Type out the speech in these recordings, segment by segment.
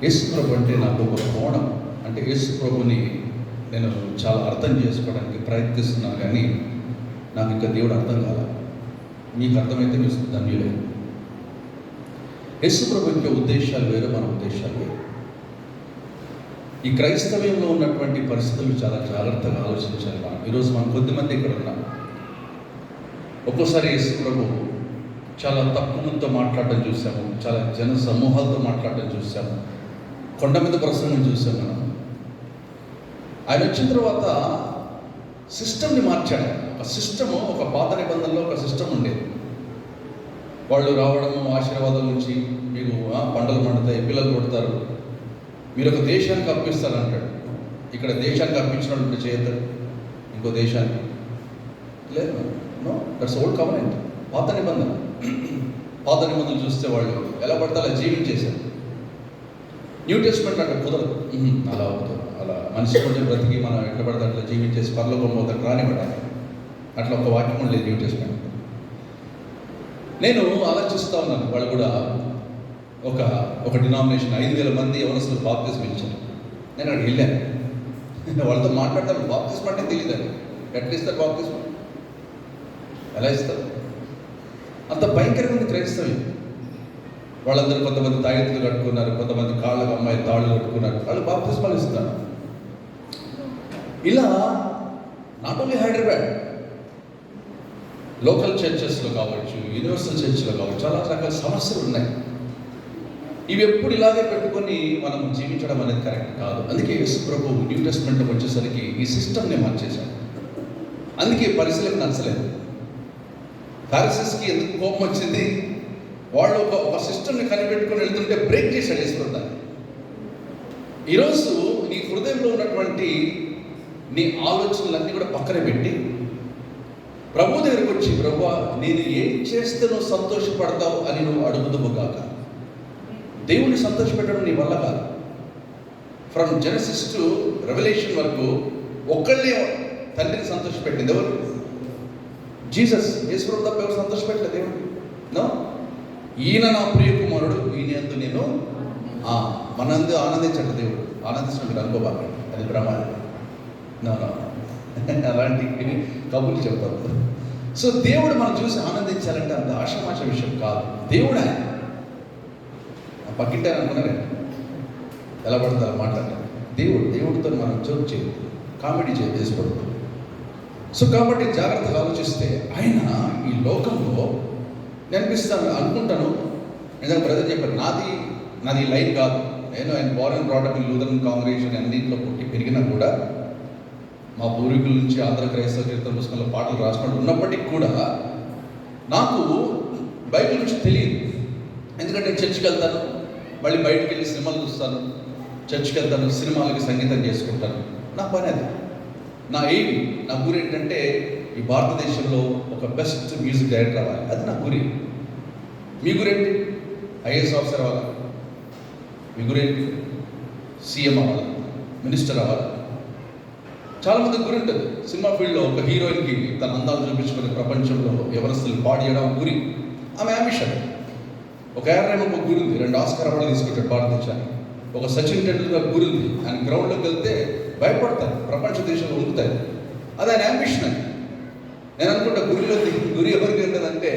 యేసు ప్రభు అంటే నాకు ఒక కోణం. అంటే యేసు ప్రభుని నేను చాలా అర్థం చేసుకోవడానికి ప్రయత్నిస్తున్నాను, కానీ నాకు ఇంకా దేవుడు అర్థం కాల. మీకు అర్థమైతే మీరు ధన్యులే. యేసు ప్రభు యొక్క ఉద్దేశాలు వేరు, మన ఉద్దేశాలు వేరు. ఈ క్రైస్తవ్యంలో ఉన్నటువంటి పరిస్థితులు చాలా జాగ్రత్తగా ఆలోచించాలి. ఈరోజు మనం కొద్దిమంది ఇక్కడ ఉన్నాం. ఒక్కోసారి యేసు ప్రభు చాలా తక్కువ మందితో మాట్లాడడం చూసాము, చాలా జన సమూహాలతో మాట్లాడడం చూసాము, కొండ మీద ప్రసంగం చూసాం మనం. ఆయన వచ్చిన తర్వాత సిస్టమ్ని మార్చాడు. ఒక సిస్టము, ఒక పాత నిబంధనలో ఒక సిస్టమ్ ఉండేది. వాళ్ళు రావడము, ఆశీర్వాదం నుంచి మీకు పంటలు పండుతాయి, పిల్లలు కొడతారు, మీరు ఒక దేశానికి అప్పిస్తారంటాడు. ఇక్కడ దేశానికి అప్పించినట్టు చేయతారు, ఇంకో దేశానికి లేదు. నో, దట్స్ ఓల్డ్ కవెనెంట్, పాత నిబంధన. పాత నిబంధనలు చూస్తే వాళ్ళు ఎలా పడితే అలా జీవించేశారు. న్యూ టెస్ట్మెంట్ అంటే కుదరదు, అలా అవుతుంది. అలా మనిషి కొంచెం బ్రతికి మనం ఎట్లా పడితే అట్లా జీవించేసి పరలోకం పోతాడు రానివ్వడానికి, అట్లా ఒక వాక్యం లేదు న్యూ టెస్ట్మెంట్. నేను ఆలోచిస్తూ ఉన్నాను, వాళ్ళు కూడా ఒక డినామినేషన్ 5,000 మంది యవనస్తులు బాప్తిజం ఇచ్చారు. నేను అక్కడికి వెళ్ళాను, వాళ్ళతో మాట్లాడతాను. బాప్తిజం అంటే తెలియదు, అది ఎట్లా ఇస్తారు, బాప్తిజం ఎలా ఇస్తారు? అంత భయంకరమైన క్రైస్తవ్యం. వాళ్ళందరూ కొంతమంది తాయెత్తులు కట్టుకున్నారు, కొంతమంది కాళ్ళకు అమ్మాయి తాళ్ళు కట్టుకున్నారు, వాళ్ళు బాప్తిజమాలు ఇస్తున్నారు. ఇలా నాట్ ఓన్లీ హైదరాబాద్, లోకల్ చర్చెస్లో కావచ్చు, యూనివర్సల్ చర్చ్లో కావచ్చు, చాలా రకాల సమస్యలు ఉన్నాయి. ఇవి ఎప్పుడు ఇలాగే పెట్టుకొని మనం జీవించడం అనేది కరెక్ట్ కాదు. అందుకే యేసు ప్రభు న్యూ టెస్ట్మెంట్లోకి వచ్చేసరికి ఈ సిస్టమ్ని మార్చేశాడు. అందుకే పరిశీలకు నచ్చలేదు. ఫారిసీస్కి ఎందుకు కోపం వచ్చింది? వాళ్ళు ఒక సిస్టమ్ని కనిపెట్టుకొని వెళ్తుంటే బ్రేక్ చేశాడు యేసు ప్రభు దాన్ని. ఈరోజు నీ హృదయంలో ఉన్నటువంటి నీ ఆలోచనలన్నీ కూడా పక్కన పెట్టి ప్రభు దగ్గరికి వచ్చి, ప్రభువా నేను ఏం చేస్తే నువ్వు సంతోషపడతావు అని నువ్వు అడుగుదువు కాక. దేవుణ్ణి సంతోషపెట్టడం నీ వల్ల కాదు. ఫ్రమ్ జెనసిస్ టు రెవల్యూషన్ వరకు ఒక్కళ్ళే తండ్రిని సంతోషపెట్టింది. ఎవరు? జీసస్. యేసు ప్రభు తప్ప ఎవరు సంతోషపెట్టలేదు దేవుడు. నో, ఈయన నా ప్రియ కుమారుడు, ఈయనందు నేను మనందు ఆనందించట దేవుడు. ఆనందించినట్టు అనుకోబాకండి, అది ప్రమాదం. నో, అలాంటి కబుర్లు చెప్తారు. సో దేవుడు మనం చూసి ఆనందించాలంటే అంత ఆషామాష విషయం కాదు. దేవుడు ఆయన పక్కింటారు అనుకున్నారే, ఎలా పడతారు మాట్లాడారు. దేవుడితో మనం జోక్ చేయదు, కామెడీ చేసుకోవద్దు. సో కాబట్టి జాగ్రత్తగా ఆలోచిస్తే ఆయన ఈ లోకంలో నేను అనుకుంటాను. ఏదైనా బ్రదర్ చెప్పారు, నాది లైన్ కాదు. నేను ఆయన Born brought up in Lutheran congregation అన్నింటిలో పుట్టి పెరిగినా కూడా, మా పూర్వీకుల నుంచి ఆంధ్ర క్రైస్తవ చరిత్ర పుస్తకంలో పాటలు రాసుకుంటూ ఉన్నప్పటికీ కూడా నాకు బైబిల్ నుంచి తెలియదు. ఎందుకంటే చర్చికి వెళ్తాను, మళ్ళీ బయటకు వెళ్ళి సినిమాలు చూస్తాను, చర్చికి వెళ్తాను, సినిమాలకి సంగీతం చేసుకుంటాను. నా పని అది, నా ఎయిమ్, నా గురి ఏంటంటే ఈ భారతదేశంలో ఒక బెస్ట్ మ్యూజిక్ డైరెక్టర్ అవ్వాలి. అది నా గురి. మీ గురేంటి? ఐఏఎస్ ఆఫీసర్ అవ్వాలి. మీ గురేంటి? సీఎం అవ్వాలి, మినిస్టర్ అవ్వాలి. చాలామంది గురి ఉంటుంది. సినిమా ఫీల్డ్లో ఒక హీరోయిన్కి తన అందాలు చూపించుకునే ప్రపంచంలో ఎవరస్తులు పాడు చేయడం గురి, ఆమె అంబిషన్. ఒక ఏఆర్ఎం ఒక గురి ఉంది, 2 ఆస్కార్ అవార్డులు తీసుకుంటాడు భారతదేశానికి. ఒక సచిన్ టెండూల్కర్ గురి ఉంది, ఆయన గ్రౌండ్లోకి వెళ్తే భయపడతారు, ప్రపంచ దేశంలో ఉంటాయి. అది ఆయన అంబిషన్ అని నేను అనుకుంటా. గురి ఎవరికి ఉంటుందంటే,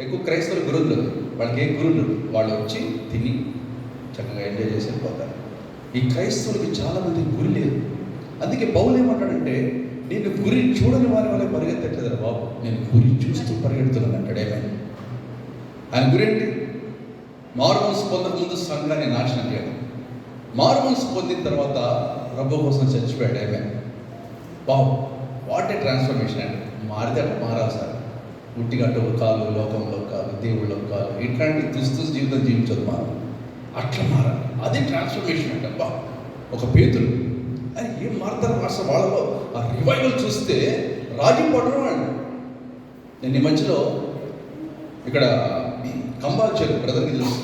ఎక్కువ క్రైస్తవులు గురి ఉండదు, వాళ్ళకి ఏ గురి ఉండదు. వాళ్ళు వచ్చి తిని చక్కగా ఎంజాయ్ చేసి వెళ్ళిపోతారు. ఈ క్రైస్తవులకి చాలామంది గురి లేదు. అందుకే పౌలు ఏమంటాడంటే, నేను గురి చూడని వారి వల్ల పరిగెత్తట్లేదు బాబు, నేను గురి చూస్తూ పరిగెడుతున్నాను అంటాడు. ఏమైనా ఆయన గురేంటి? మారుమనసు పొందక ముందు సంఘాన్ని నాశనం చేయడం, మారుమనసు పొందిన తర్వాత ప్రభు కోసం చచ్చిపోయాడు. ఏమైనా బాబు, వాట్ ఏ ట్రాన్స్ఫర్మేషన్ అండి. మారితే అట్లా మారాలి సార్. ఉట్టిగట్టు కాలు, లోకంలో కాలు, దేవుళ్ళలో కాలు, ఇట్లాంటి క్రిస్తు జీవితం జీవించదు మనం. అట్లా మారాలి, అది ట్రాన్స్ఫర్మేషన్ అంటే. అబ్బా, ఒక పేతులు అని ఏం మారుతారు మాస్టర్. వాళ్ళలో ఆ రివైవల్ చూస్తే రాజీ పడడం అండి. నేను ఈ మధ్యలో ఇక్కడ కంబాల చెరువు, బ్రదర్కి తెలుసు,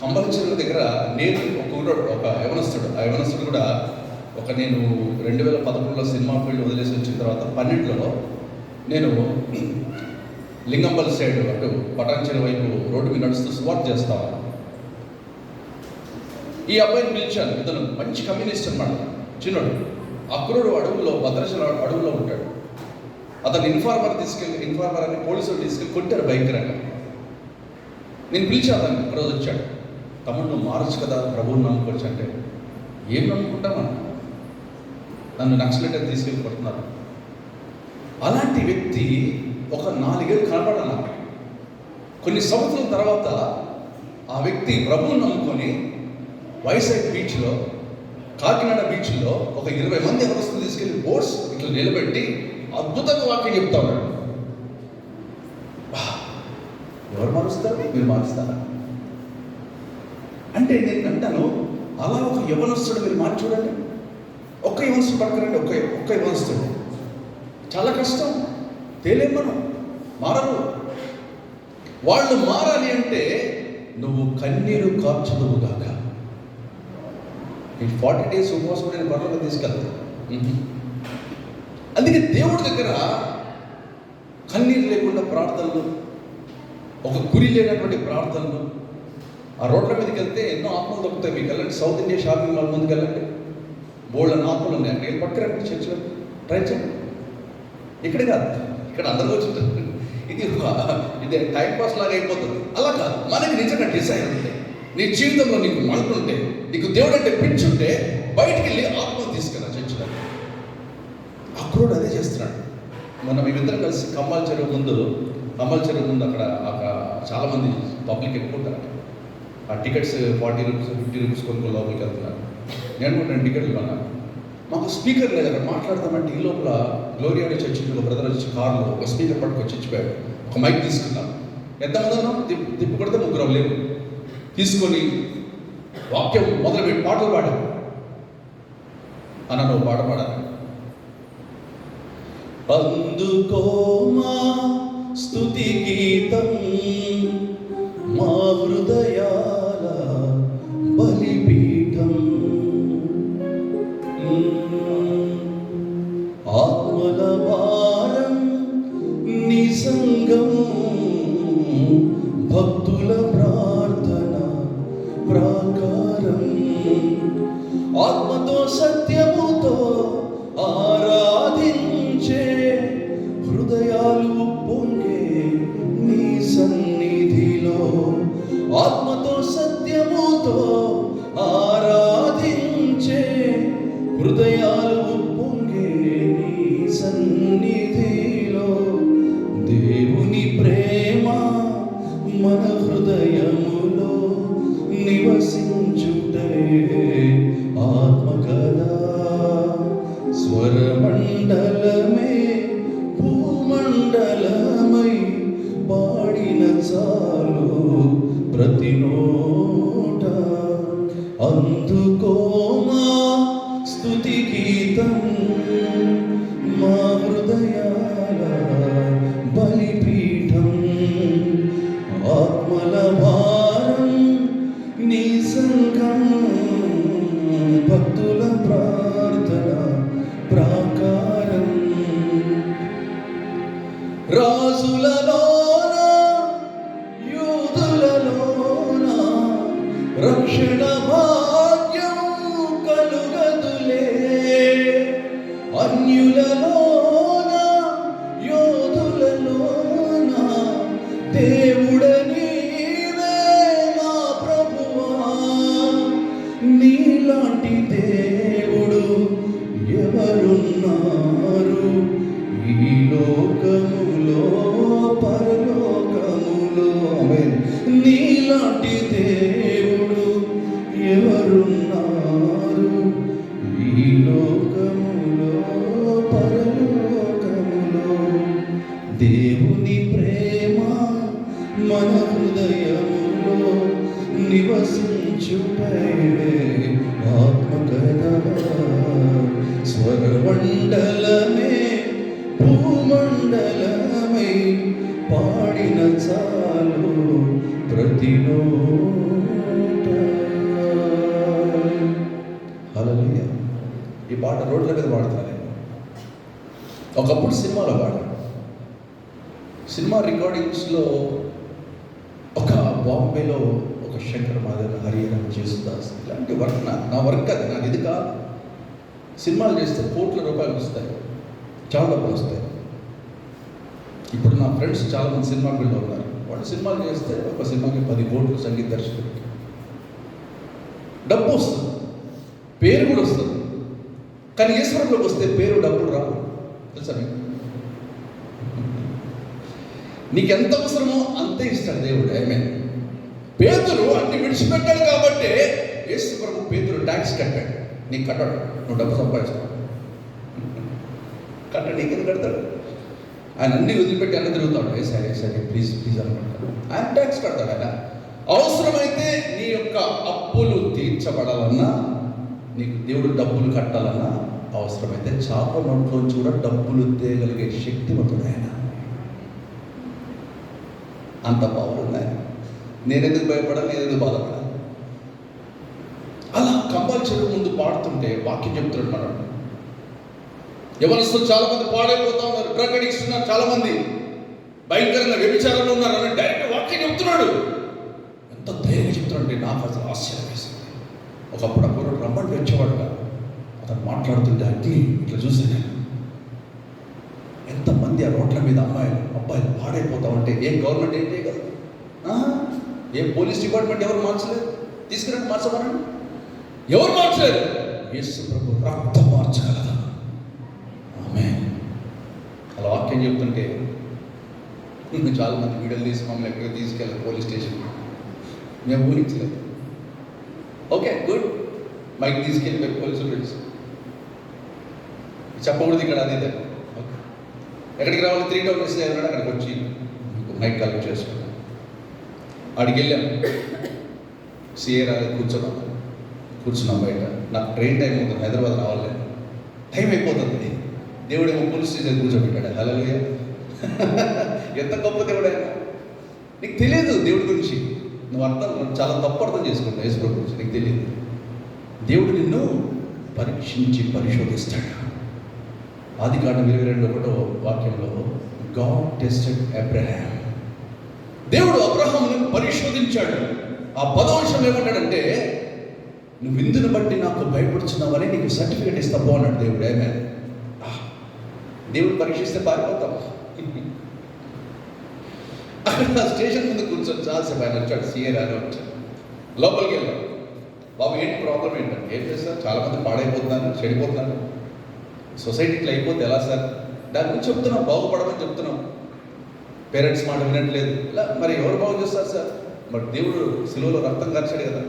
కంబాల చెరువు దగ్గర నేను ఒక యవనస్తుడు, ఆ యవనస్తుడు కూడా నేను 2011లో సినిమా ఫీల్డ్ వదిలేసి వచ్చిన తర్వాత 12లో నేను లింగంపల్లి సైడ్ అటు పటాన్చెరు వైపు రోడ్డు మీద నడుస్తూ స్వాట్ చేస్తాను. ఈ అబ్బాయిని పిలిచాను. ఇతను మంచి కమ్యూనిస్ట్ అన్నమాట, చిన్నోడు. అక్రూరు అడవుల్లో, భద్రాచలం అడవుల్లో ఉంటాడు. అతను ఇన్ఫార్మర్ అని పోలీసులు తీసుకెళ్ళి కొట్టారు భయంకరంగా. నేను పిలిచి అతను ఒకరోజు వచ్చాడు. తమ్ముడు నువ్వు మారచ్చు కదా, ప్రభువుని నమ్ముకోవచ్చు అంటే, ఏం నమ్ముకుంటామన్నా, నన్ను నక్సలైట్ అని తీసుకెళ్ళి కొడుతున్నారు. అలాంటి వ్యక్తి ఒక 4 ఏళ్ళు కనపడాలి నాకు. కొన్ని సంవత్సరాల తర్వాత ఆ వ్యక్తి ప్రభువుని నమ్ముకొని వైజాగ్ బీచ్లో, కాకినాడ బీచ్లో ఒక 20 మంది ఎవరొస్తులు తీసుకెళ్ళి బోట్స్ ఇట్లా నిలబెట్టి అద్భుతంగా వాక్యం చెప్తా ఉన్నాడు. ఎవరు మారుస్తారు? మీరు మారుస్తారా అంటే నేను అంటాను, అలా ఒక యవనస్తుడు మీరు మార్చి చూడండి. ఒక్క యవనస్తుడు పట్టుకురండి, ఒక్క యవనస్తుడు. చాలా కష్టం, తేలేం మనం, మారరు. వాళ్ళు మారాలి అంటే నువ్వు కన్నీరు కార్చుదువుగాక. ఈ 40 days ఉపవాసం నేను పనులకు తీసుకెళ్తాను. అందుకే దేవుడి దగ్గర కన్నీరు లేకుండా ప్రార్థనలు, ఒక గురి లేనటువంటి ప్రార్థనలు. ఆ రోడ్ల మీదకి వెళ్తే ఎన్నో ఆత్మలు దొరుకుతాయి. మీకు వెళ్ళండి, సౌత్ ఇండియా షాపింగ్ మాల్ ముందుకు వెళ్ళండి, బోల్డ్ ఆత్మలు ఉన్నాయి. నేను పట్టుకురండి, చర్చిలో ట్రై చేయండి. ఇక్కడ కాదు, ఇక్కడ అందరూ వచ్చుంటారు. ఇది టైంపాస్ లాగా అయిపోతుంది. అలా కాదు, మనకి నిజంగా డిజైన్ ఉంటే, నీ జీవితంలో నీకు మంటుంటే, నీకు దేవుడు అంటే పిచ్చుంటే బయటికి వెళ్ళి ఆత్మను తీసుకెళ్ళా చర్చిలో. అక్రూడు అదే చేస్తున్నాడు. మనం మేమిద్దరం కలిసి కమ్మాల చెరువు ముందు అక్కడ చాలామంది పబ్లిక్ ఎక్కువ ఉంటారు. ఆ టికెట్స్ 40 రూపీస్ 50 రూపీస్ కొనుక్కొని లోపలికి వెళ్తున్నారు. నేను కూడా 2 టికెట్లు కొన్నాను. మాకు స్పీకర్ లేదు అక్కడ మాట్లాడదామంటే, ఈ లోపల గ్లోరియా చర్చి ఒక బ్రదర్ వచ్చి కారులో ఒక స్పీకర్ పట్టుకొచ్చి ఇచ్చిపోయాడు. ఒక మైక్ తీసుకున్నాం. ఎంతమంది ఉన్నాం? తిప్పి కొడితే 3 లేవు. తీసుకొని వాక్యం మొదలుపెట్టి పాటలు పాడాము. నువ్వు పాట పాడాలి. అందుకో మా స్తుతి గీతం, మా హృదయాల బలిపీఠం, ఆత్మల భారం నీ సంగం, భక్తుల ప్రార్థన ప్రాకారం, ఆత్మతో సత్యముతో ఆరాధించే హృదయాలు పొంగే నీ సన్నిధిలో, ఆత్మతో సత్యముతో ఆరాధించే హృదయాలు పొంగే నీ సన్నిధిలో. దేవుని ప్రేమ మన హృదయములో నివసించుటే ఆత్మ కదా. స్వరమండలమే భూమండలమై పాడిన చాలు ప్రతి నోట. అందుకో మా స్తుతి గీతం, మా హృదయాల బలిపీఠం, ఆత్మల భారం నీ సంగం, భక్తుల ప్రార్థన ప్రాకారం. రాజులలోన యూదులలోన రక్షణ భాగ్యం కలుగదులే, అన్యులలోన యోధులలోన దేవుడ నీవే మా ప్రభువా. నీలాంటి దేవుడు ఎవరున్నారు ఈ లోకములో పరలోకములో? ఆమేన్. నీలాంటి దేవుడు ఎవరున్నారు ఈ లోకములో పరలోకములో? దేవుని ప్రేమ మన హృదయములో నివసించుటే ఆత్మ కదా. స్వరమండలమే భూమండలమై పాడిన చాలు ప్రతి నోట. హల్లెలూయా. ఈ పాట రోడ్ల మీద పాడుతాను నేను. ఒకప్పుడు సినిమాలో పాడాను. సినిమా రికార్డింగ్స్లో ఒక బాంబేలో ఒక శంకర్ మాధవ్, హరిహరన్, జేసుదాస్, ఇలాంటి వర్క్ నా వర్క్ అది, నాకు ఇది కాదు. సినిమాలు చేస్తే కోట్ల రూపాయలు వస్తాయి, చాలా డబ్బులు వస్తాయి. ఇప్పుడు నా ఫ్రెండ్స్ చాలామంది సినిమా ఫీల్డ్లో ఉన్నారు. వాళ్ళు సినిమాలు చేస్తే ఒక సినిమాకి 10 కోట్లు సంగీత దర్శకుడికి డబ్బు వస్తుంది, పేరు కూడా వస్తుంది. కానీ ఈశ్వరంలోకి వస్తే పేరు, డబ్బులు రావు. తెలుసా మీకు? నీకెంత అవసరమో అంతే ఇస్తాడు దేవుడు. ఆమేన్. పేతురు అన్ని విడిచిపెట్టాడు కాబట్టి యేసు ప్రభు పేతురు ట్యాక్స్ కట్టాడు. నీకు కట్టాడు, నువ్వు డబ్బు సంపాదిస్తావు. కట్టాడు, నీకెందుకు కడతాడు? ఆయన అన్ని వదిలిపెట్టి అన్న తిరుగుతాడు. సరే సరే ప్లీజ్ ప్లీజ్ అనుకుంటాడు. ఆయన ట్యాక్స్ కడతాడు. ఆయన అవసరమైతే నీ యొక్క అప్పులు తీర్చబడాలన్నా, నీకు దేవుడు డబ్బులు కట్టాలన్నా, అవసరమైతే చాప నోట్లోంచి కూడా డబ్బులు తేగలిగే శక్తివంతుడు ఆయన. అంత పవర్ ఉంది ఆయన. నేనెందుకు భయపడాలి, నేనెందుకు బాధపడాలి? అలా కంబాల చెరువు ముందు పాడుతుంటే వాక్యం చెప్తున్నాడు మనం. యవనస్తులు చాలా మంది పాడైపోతా ఉన్నారు, డ్రగ్ అడిక్ట్స్ ఉన్నారు, చాలా మంది భయంకరంగా వ్యభిచారంలో ఉన్నారు అని డైరెక్ట్ వాక్యం చెప్తున్నాడు. ఎంత ధైర్యంగా చెప్తున్నాడంటే నాకు అసలు ఆశ్చర్యం వేసింది. ఒకప్పుడు ఆ కుర్రాడు రమ్మంటే వచ్చేవాడు కాదు. అతను మాట్లాడుతుంటే అగ్ని ఇట్లా చూసాను నేను. ఎంతమంది ఆ రోడ్ల మీద అబ్బాయిలు పాడైపోతా ఉంటే ఏం గవర్నమెంట్ ఏం చేయగలదు? ఏం పోలీస్ డిపార్ట్మెంట్ ఎవరు మార్చలేదు? తీసుకురండి, మార్చమనండి. ఎవరు మార్చలేదు? యేసు ప్రభు రక్తం మార్చగలదా? ఆమేన్. అలా వాక్యం చెప్తుంటే చాలా మంది వీడియోలు తీసి మమ్మల్ని ఎక్కడికి తీసుకెళ్ళారు, పోలీస్ స్టేషన్. మేము ఊహించలేదు. ఓకే గుడ్, మైక్ తీసుకెళ్ళి పోలీసులు తెలుసు చెప్పకూడదు ఇక్కడ, అదే ఓకే. ఎక్కడికి రావాలి? 3 టౌన్ ఎస్ఐ ఉన్నాడు, అక్కడికి వచ్చి మైక్ కలెక్ట్ చేసుకున్నాం. అడిగి వెళ్ళాం. సిఏ రాలేదు, కూర్చున్నాం బయట. నాకు ట్రైన్ టైం అవుతుంది, హైదరాబాద్ రావాలి, టైం అయిపోతుంది. దేవుడేమో పోలీస్ స్టేషన్ కూర్చోబెట్టాడు. హల్లెలూయా. ఎంత గొప్ప దేవుడు ఆయన. నీకు తెలియదు దేవుడి గురించి, నువ్వు చాలా తప్పు అర్థం చేసుకుంటావు యేసు ప్రభు గురించి. నీకు తెలియదు. దేవుడు నిన్ను పరీక్షించి పరిశోధిస్తాడు. ఆదికాండం 22:1 వాక్యంలో గాడ్ టెస్టెడ్ అబ్రహాం. దేవుడు అబ్రహామును పరిశోధించాడు. ఆ 10వ వచనం ఏమంటాడంటే, నువ్వు విందును బట్టి నాకు భయపడుచున్నావని నీకు సర్టిఫికేట్ ఇస్తా పో అన్నాడు దేవుడు. ఆమేన్. దేవుడు పరీక్షిస్తే పారిపోతాం. అక్కడ స్టేషన్ ముందు కూర్చొని చాలాసేపు ఆయన వచ్చాడు, సిఏ రాని వచ్చాడు. లోపలికి వెళ్ళాం. బాబు ఏంటి ప్రాబ్లం ఏంటంటే, ఏం చేస్తారు, చాలామంది పాడైపోతున్నారు, చెడిపోతున్నారు, సొసైటీకి అయిపోతే ఎలా సార్? దాని గురించి చెప్తున్నాం, బాగుపడమని చెప్తున్నాం. పేరెంట్స్ మాట వినట్లేదు, ఇలా మరి ఎవరు బాగు చేస్తారు సార్? మరి దేవుడు సిలువలో రక్తం ఖర్చాడు కదా,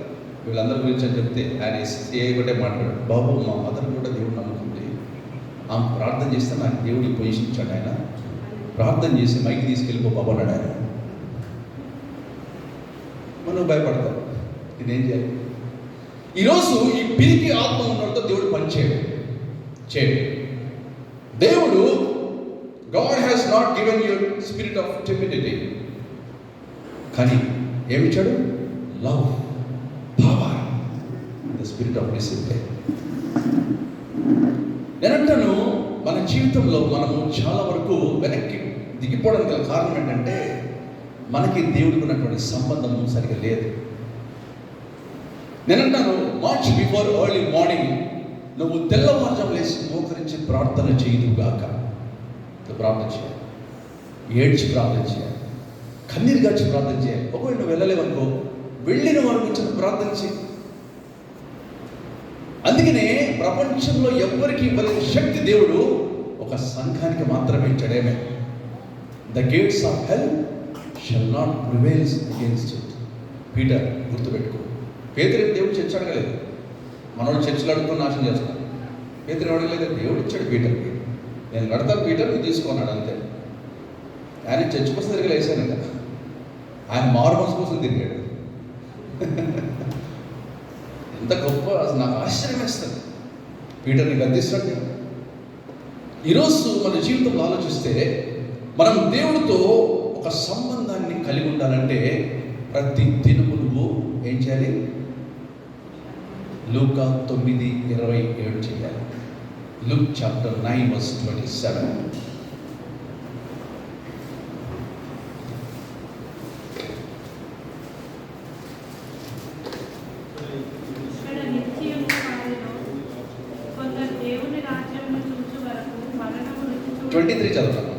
వీళ్ళందరి గురించి అని చెప్తే ఆయన సిఐ ఒకటే మాట్లాడాడు. బాబు మా మదర్ కూడా దేవుడు నమ్ముకుంది, ఆమె ప్రార్థన చేస్తే నాకు దేవుడికి పొజిషన్ ఇచ్చాడు. ఆయన ప్రార్థన చేసి మైకి తీసుకెళ్ళిపో బాబు అన్నాడు ఆయన. మనం భయపడతాం, ఇదేం చేయాలి? ఈరోజు ఈ పిరికి ఆత్మ ఉన్నతో దేవుడు పనిచేయడు. దేవుడు God has not given you spirit of timidity, కానీ ఏమిచ్చాడు? Love, power, the spirit of discipline. నేనంటాను మన జీవితంలో మనము చాలా వరకు వెనక్కి దిగిపోవడానికి గల కారణం ఏంటంటే, మనకి దేవుడికి ఉన్నటువంటి సంబంధం సరిగా లేదు. నేనంటాను మార్చ్ బిఫోర్ ఎర్లీ మార్నింగ్ నువ్వు తెల్లవారుజాము లేచి మోకరించి ప్రార్థన చేయదుగాక. ప్రార్థన చేయాలి, ఏడ్చి ప్రార్థన చేయాలి, కన్నీరు గార్చి ప్రార్థన చేయాలి. ఒకవేళ నువ్వు వెళ్ళలేవనుకో, వెళ్ళిన వారి గురించి ప్రార్థన చేయి. అందుకనే ప్రపంచంలో ఎవ్వరికి ఇవ్వలేని శక్తి దేవుడు ఒక సంఘానికి మాత్రమే ఇచ్చాడేమే. The gates of hell shall not prevails against it. Peter, గుర్తుపెట్టుకో. పేతురు దేవుడు చర్చ అడగలేదు. మనోడు చర్చలు అడుగుకొని నాశనం చేస్తాను. పేతురు అడగలేదు, దేవుడు ఇచ్చాడు పీటర్కి. నేను కడతాను పీటర్, నువ్వు తీసుకున్నాడు అంతే. ఆయన చర్చ్ కోసం తిరిగి వేసాను కదా, ఆయన మార్మల్స్ కోసం తిరిగాడు. ఎంత గొప్ప, అసలు నాకు ఆశ్చర్యం వేస్తుంది. పీటర్ని గద్దిస్తాడు. ఈరోజు మన జీవితంలో ఆలోచిస్తే, మనం దేవుడితో ఒక సంబంధాన్ని కలిగి ఉండాలంటే ప్రతి దినము నువ్వు ఏం చేయాలి? లూకా 9:27 చేయాలి. Luke chapter 9 verse 27. 23 చదువుతాను.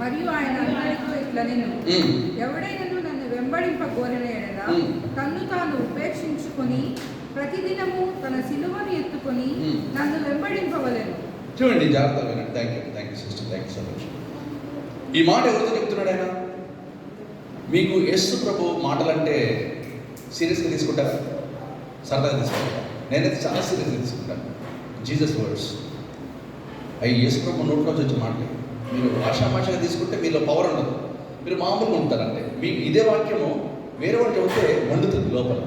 మరియు ఆయన అందరితో ఇట్లా నేను ఎవడైనను నన్ను వెంబడింపగోరిన యెడల తన్ను తాను ఉపేక్షించుకొని ప్రతిదినము తన సిలువను ఎత్తుకొని నన్ను వెంబడింపవలెను. చూడండి, జాగ్రత్తగా వినండి. Thank you sister, thank you so much. ఈ మాట ఎవరితో చెప్తున్నాడు ఆయన? మీకు యేసు ప్రభు మాటలంటే సీరియస్గా తీసుకుంటారా, సరదాగా తీసుకుంటారా? నేనైతే చాలా సీరియస్గా తీసుకుంటాను. జీసస్ వర్డ్స్ అవి యేసు ప్రభు నోట్లోంచి వచ్చే మాటలు. మీరు ఆషామాషగా తీసుకుంటే మీలో పవర్ ఉండదు, మీరు మామూలుగా ఉంటారంటే. మీకు ఇదే వాక్యము వేరే వాళ్ళు చెబితే మండుతుంది లోపల,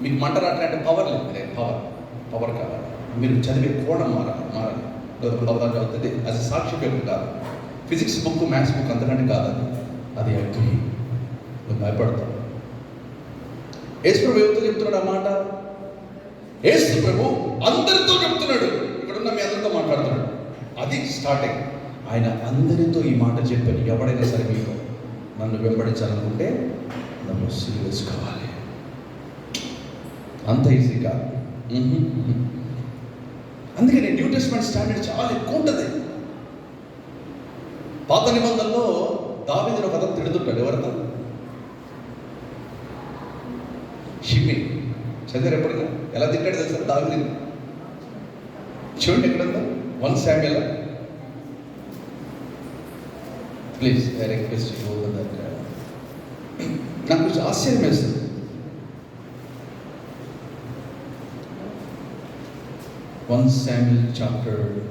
మీకు మంట రాట్లంటే పవర్ లేదు. మీరే పవర్ కావాలి. మీరు చదివే కోణం మారాలి. అవుతుంది అది సాక్షి పేరు కాదు, ఫిజిక్స్ బుక్, మ్యాథ్స్ బుక్ అంతకంటే కాదు. అది అగ్ని. నువ్వు భయపడతావు. యేసు ప్రభు ఎవరితో చెప్తున్నాడు ఆ మాట? యేసు ప్రభు అందరితో చెప్తున్నాడు. ఇక్కడున్న మీ అందరితో మాట్లాడుతున్నాడు. అది స్టార్టింగ్. ఆయన అందరితో ఈ మాట చెప్పాడు. ఎవడైనా సరే మీరు నన్ను వెంబడించాలనుకుంటే నన్ను సీరియస్ కావాలి. అంత ఈజీ కాదు. అందుకని న్యూ టెస్ట్మెంట్ స్టాండర్డ్ చాలా ఎక్కువ ఉంటుంది. పాత నిబంధనలో దావీదును ఒక అతను తిడుతుంటాడు. ఎవరితో? షిమ్మి. చదివారు ఎప్పుడైనా? ఎలా తిట్టాడు తెలుసా దావీదుని? చూడండి ఎక్కడుందో 1 Samuel. Please I request you open that. నాకు కొంచెం ఆశ్చర్యం వేస్తుంది. One Samuel chapter 1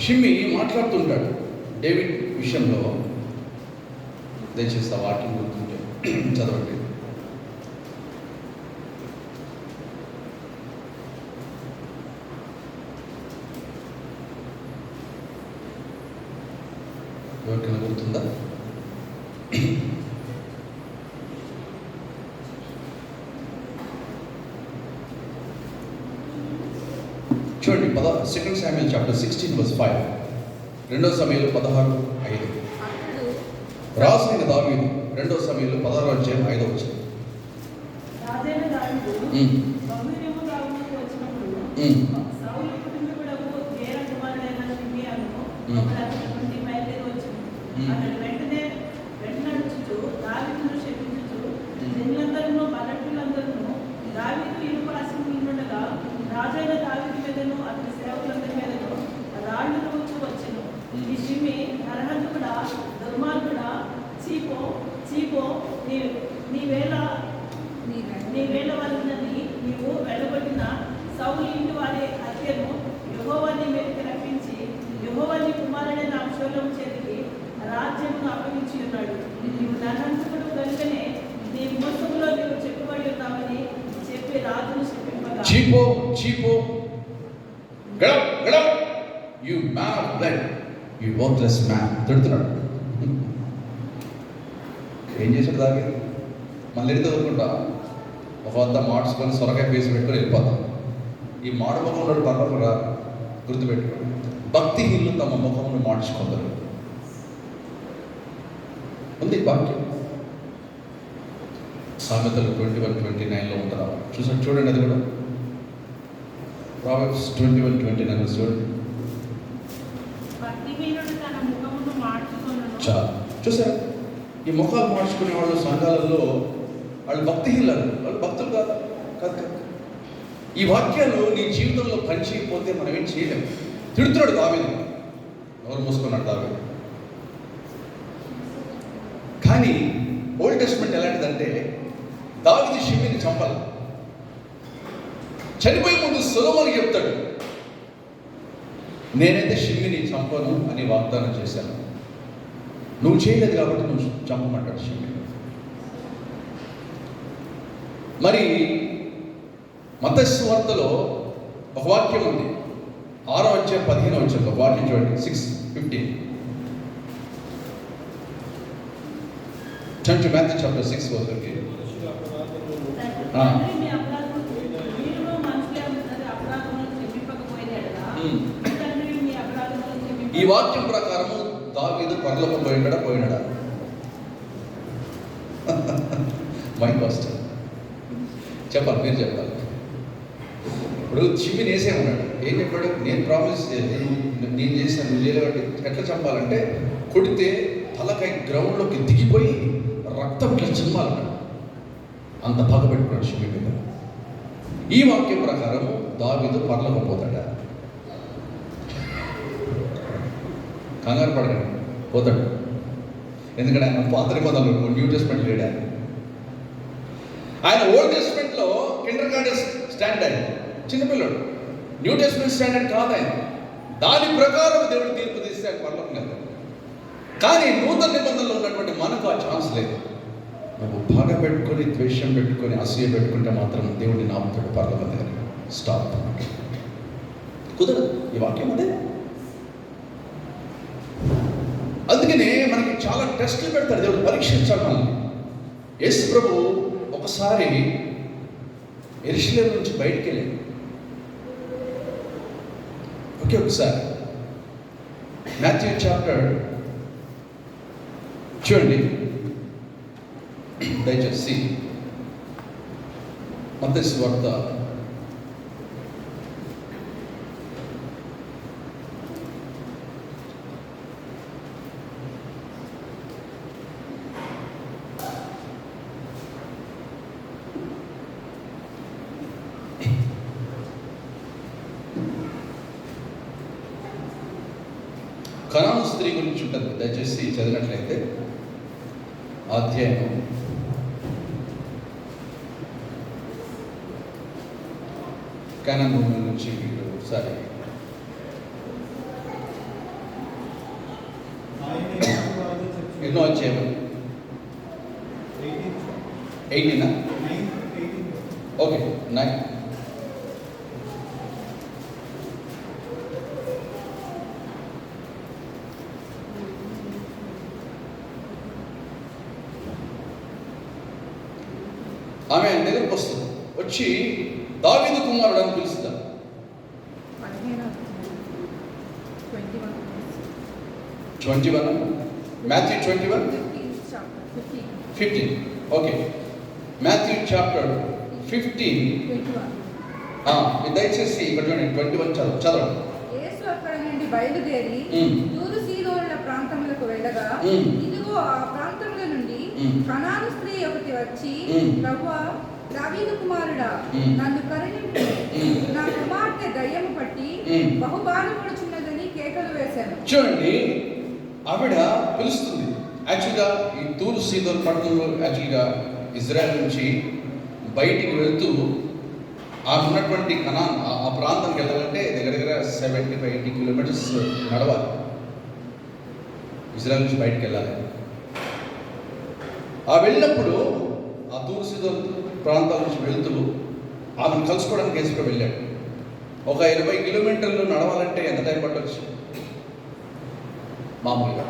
షిమ్మి మాట్లాడుతుంటాడు డేవిడ్ విషయంలో. దయచేసి ఆ వాక్యం గుర్తుంటే చదవండి. ఎవరికైనా గుర్తుందా? చూడండి 2 Samuel chapter 16 verse 5. 2 Samuel 16:5. రాజు అయిన దావీదు 2 Samuel 16:5. రాజైన దావీదు బహురీము రాజుకు వచ్చినప్పుడు సౌలు కుటుంబీకుడకు నేర కుమారుడైన షిమ్యను ఒకడు నుండి బయలుదేరి వచ్చాడు. అతడు వెంటనడుచుచు దావీదును శపించుచు జనులందరూ బలట్టులందరూ దావీదు ఇరుకు ఆశించుండగా రాజైన దావీదు మీదను అతని సేవకులందరి మీదను రాళ్ళు రువచ్చు వచ్చెను. ఈ షిమ్మి నరహంతకుడా, దుర్మార్గుడా, చీపో నీ వేళ వలనని నీవు వెళ్ళగొట్టిన సౌలు ఇంటి వారి హత్యను యెహోవా నీ మీదకి రప్పించి యెహోవా నీ కుమారుడైన అబ్షాలోము చేతికి రాజ్యమును అప్పగించి ఉన్నాడు. నీవు నరహంతకుడు కనుకనే నీ మోసములో నీవు చెప్పుబడి ఉన్నావని చెప్పి రాజును శపింపగా, చీపో you man of blood, you worthless man తిడుతున్నాడు. ఏం చేశాడు దావీదు? మళ్ళీ ఎడితే ఊరుకుంటా ఒక వద్ద మార్చుకొని సొరకాయ వేసి పెట్టుకొని వెళ్ళిపోతాం. ఈ మాడు ముఖంలో పర్వాలు రా, గుర్తుపెట్టుకోండి. భక్తిహీనులు తమ ముఖమును మార్చుకుంటారు. ఉంది వాక్యం సామెతలు 21:29 ఉంటారా? చూడండి, అది కూడా Proverbs 21:29 చూడండి. భక్తిహీనుడు తన ముఖమును మార్చుకొనును. చాలా చూసారా? ఈ ముఖాలు మార్చుకునే వాళ్ళు సంఘాలలో వాళ్ళు భక్తిహీనులు, వాళ్ళు భక్తులు కాదు. ఈ వాక్యాలు నీ జీవితంలో పనిచేయకపోతే మనం ఏం చేయలేము. తిడుతున్నాడు దావీదు, ఎవరు మూసుకున్నాడు దావీదు. కానీ ఓల్డ్ టెస్ట్మెంట్ ఎలాంటిదంటే దావీదు షిమ్మిని చంపాలి. చనిపోయే ముందు సొలొమోనుకి చెప్తాడు, నేనైతే షిమ్మిని చంపను అని వాగ్దానం చేశాను, నువ్వు చేయలేదు కాబట్టి నువ్వు చంపమంటాడు షిమ్మిని. మరి మత్తయి సువార్తలో ఒక వాక్యం ఉంది, 6:15 ఒక వాక్యం చూడండి. 6:15. Turn to Matthew chapter 6 verse 15. మీ అపరాధములను క్షమింపకపోయినట్లుగా తండ్రి మీ ఈ వాక్యం ప్రకారము దావీదు పరలోకం పోయినాడా? మైండ్ బాస్టర్ చెప్పాలి, మీరు చెప్పాలి. ఇప్పుడు చిమ్మిని వేసే ఉన్నాడు, ఏం చెప్పాడు? నేను ప్రామిస్ చేయలేదు, నేను చేసిన నువ్వు చేయలేవాడి. ఎట్లా చెప్పాలంటే కొడితే తలకాయ గ్రౌండ్లోకి దిగిపోయి రక్తం ఇట్లా చిమ్మాలన్నాడు. అంత పగ పెట్టుకున్నాడు చిమ్మి మీద. ఈ వాక్యం ప్రకారం దావీదు పరలోకం పోతాడా? కంగారు పడకండి, పోతాడు. ఎందుకంటే ఆయన పాత నిబంధనలు, న్యూ టెస్ట్మెంట్ లేడా. ఆయన ఓల్డ్ టెస్ట్మెంట్లో కిండర్ గార్డెన్ స్టాండర్డ్, చిన్నపిల్లడు. న్యూ టెస్ట్మెంట్ స్టాండర్డ్ కాదు ఆయన. దాని ప్రకారం దేవుడు తీర్పు తీస్తే ఆయన పరలోకం వెళ్తాడు. కానీ నూతన నిబంధనలో ఉన్నటువంటి మనకు ఆ ఛాన్స్ లేదు. నువ్వు పగ పెట్టుకొని, ద్వేషం పెట్టుకొని, అసూయ పెట్టుకుంటే మాత్రం దేవుడిని నాపుతాడు పరలోకం దగ్గర. స్టాప్, కుదరదు. ఈ వాక్యం అదే. అందుకనే మనకి చాలా టెస్టులు పెడతాడు దేవుడు, పరీక్షించాలి మనల్ని. యేసు ప్రభు ఒకసారి యెరూషలేము నుంచి బయటికి వెళ్ళాడు. ఒకసారి మాథ్యూ చాప్టర్ చూడండి, దయచేసి మత్తయి సువార్త 8 కనాను స్త్రీ గురించి ఉంటుంది, దయచేసి చదివినట్లయితే అధ్యాయం 8 కనాను నుంచి ఒకసారి ఎన్నో అధ్యాయం 18 ఓకే 9. ఆమె ఆయన దగ్గరకు వస్తుంది, వచ్చి దావీదు కుమారుడు అని పిలుస్తారు. 21 మాథ్యూ 15 ఓకే. మాథ్యూ చాప్టర్ 15 దయచేసి ఇక్కడ చూడండి 21 చదవండి. యేసు అక్కడ నుండి బయలుదేరి తూరు సీదోనుల ప్రాంతములకు వెళ్ళగా ఇదిగో ఆ ప్రాంతముల నుండి కనాను స్త్రీ ఒకటి వచ్చి, ప్రభువా, దావీదు కుమారుడా, నన్ను కరుణింపు, నా కుమార్తె దయ్యము పట్టి బహుబాధపడుచున్నదని కేకలు వేశాను. చూడండి, ఆవిడ పిలుస్తుంది. యాక్చువల్గా ఈ తూరు సీదోన్ పట్టణంలో యాక్చువల్గా ఇజ్రాయెల్ నుంచి బయటికి వెళ్తూ ఆ ఉన్నటువంటి కనాన్ ఆ ప్రాంతానికి వెళ్ళాలంటే దగ్గర 70-80 కిలోమీటర్స్ నడవాలి. ఇజ్రాయెల్ నుంచి బయటికి వెళ్ళాలి. ఆ వెళ్ళినప్పుడు ఆ తూరు సీదోన్ ప్రాంతాల నుంచి వెళ్తూ ఆమెను కలుసుకోవడానికి యేసు వెళ్ళాడు. ఒక 20 కిలోమీటర్లు నడవాలంటే ఎంత టైం పట్టవచ్చు? మామూలుగా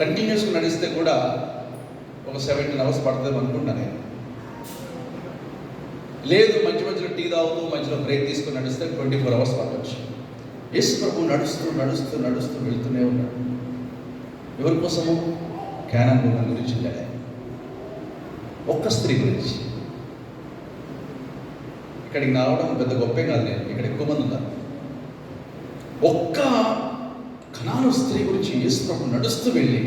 కంటిన్యూస్గా నడిస్తే కూడా ఒక 17 అవర్స్ పడుతుంది అనుకుంటా నేను. లేదు, మధ్య మధ్యలో టీ తాగుతూ మధ్యలో బ్రేక్ తీసుకుని నడిస్తే 24 అవర్స్ పడవచ్చు. యేసు ప్రభు నడుస్తూ నడుస్తూ నడుస్తూ వెళ్తూనే ఉన్నాడు. ఎవరి కోసము? కానాను గురించి వెళ్ళాడు. ఒక్క స్త్రీ గురించి. ఇక్కడికి రావడం పెద్ద గొప్పే కాదు, నేను ఇక్కడ ఎక్కువ మంది ఉన్నారు. ఒక్క కనాను స్త్రీ గురించి యేసు ప్రభు నడుస్తూ వెళ్ళి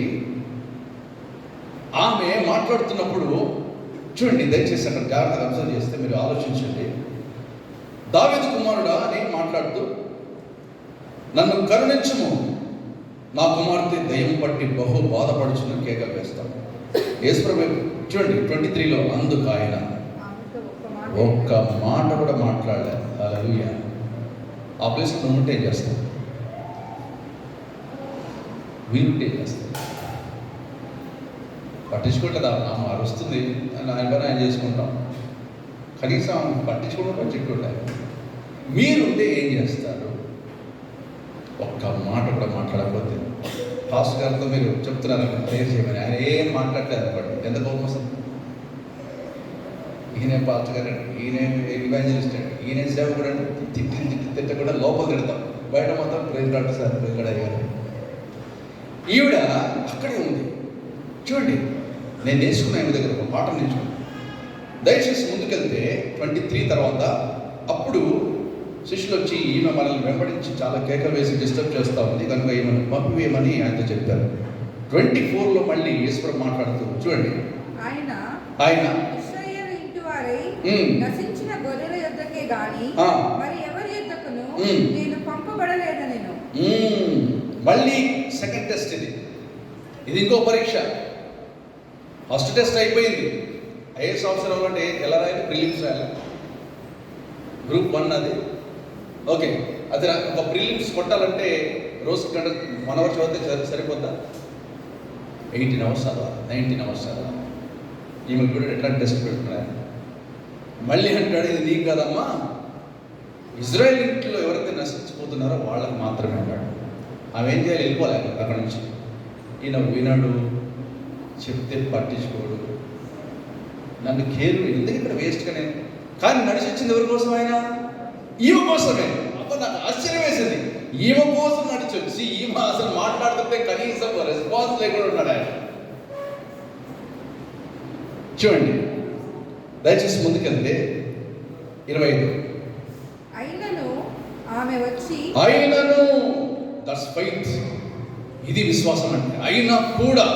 ఆమె మాట్లాడుతున్నప్పుడు చూడండి, దయచేసి అక్కడ జాగ్రత్తగా అబ్జర్వ్ చేస్తే మీరు ఆలోచించండి. దావీదు కుమారుడా అని మాట్లాడుతూ, నన్ను కరుణించుము, నా కుమార్తె దయ్యం పట్టి బహు బాధపడుచున్న కేకలు వేస్తాం. యేసు ప్రభు చూడండి 23లో అందుకు ఆయన ఒక్క మాట కూడా మాట్లాడలేదు. హల్లెలూయా. ఆ ప్లేస్లో నువ్వు ఉంటే ఏం చేస్తావు? వీలుంటే ఏం చేస్తావు? పట్టించుకోవట్లేదు. ఆమె అరుస్తుంది, ఆయన పని ఆయన చేసుకుంటాం. కనీసం పట్టించుకోవడం పట్టించుకోవట్లేదు. మీరుంటే ఏం చేస్తారు? ఒక్క మాట కూడా మాట్లాడకపోతే పాస్టర్ గారితో మీరు చెప్తున్నారు ప్రేయర్ చేయమని, ఆయన ఏం మాట్లాడలేదు అనుకోండి, ఎంత కోపం వస్తుంది? ఈయనే పాస్టర్ గారు అండి, ఈయన ఇవాంజలిస్ట్ అండి, ఈయన సేవకుడు అంటే తిట్టి కూడా లోపల తిడతాం. బయట మొత్తం praise Lord sir, praise Lord అయ్యారు. ఈవిడ అక్కడే ఉంది. చూడండి, నేను నేర్చుకున్నా ఈమె దగ్గర ఒక పాఠం నేర్చుకున్నాను. దయచేసి ముందుకెళ్తే 23 తర్వాత అప్పుడు శిష్యులు వచ్చి ఈమె మనల్ని వెంబడించి చాలా కేకలు వేసి డిస్టర్బ్ చేస్తూ ఉంది, కనుక ఈమెను పంపివేయమని ఆయనతో చెప్పారు. 24లో మళ్ళీ ఈశ్వరం మాట్లాడుతూ చూడండి, ఆయన ఇశ్రాయేలు ఇంటి వారై నశించిన గొర్రెల యొద్దకే గాని మరి ఎవరి యొద్దకును నేను పంపబడలేదనెను. మళ్ళీ సెకండ్ టెస్ట్ ఇది ఇంకో పరీక్ష. ఫస్ట్ టెస్ట్ అయిపోయింది. ఐఏఎస్ ఆఫీసర్ అవ్వాలంటే ఎలా రాయాలి? ప్రిలిమ్స్ రాయాలి. గ్రూప్ 1 అది. ఓకే, అది ఒక ప్రిలిమ్స్ కొట్టాలంటే రోజు 1 అవర్ చదివితే సరిపోద్దా? 18 అవర్స్ చదవాలి, 19 అవర్స్ చదవాలి. ఈమెకు కూడా ఎట్లా టెస్ట్ పెడుతున్నాయి. మళ్ళీ అంటాడు, ఇది నీకు కాదమ్మా, ఇజ్రాయెల్ ఇంట్లో ఎవరైతే నశించిపోతున్నారో వాళ్ళకి మాత్రమే అన్నాడు. ఆమె ఏం చేయాలి? వెళ్ళిపోలేదు అక్కడి నుంచి. ఈయన వినడు, చెప్తే పట్టించుకోడు, నన్ను కేరు ఎందుకు ఇక్కడ వేస్ట్గా నేను. కానీ నడిచి వచ్చింది ఎవరి కోసం? ఆయన ఈమె కోసమే. అప్పుడు నాకు ఆశ్చర్యం వేసింది, ఈమె కోసం నడిచి వచ్చి ఈమె అసలు మాట్లాడుతుంటే కనీసం రెస్పాన్స్ లేకుండా ఉన్నాడు ఆయన. చూడండి, దయచేసి ముందుకెళ్తే 25. అయినను ఆమె వచ్చి, అయినను దట్స్ ఫెయిత్. ఇది విశ్వాసం అంటే. అయినా కూడా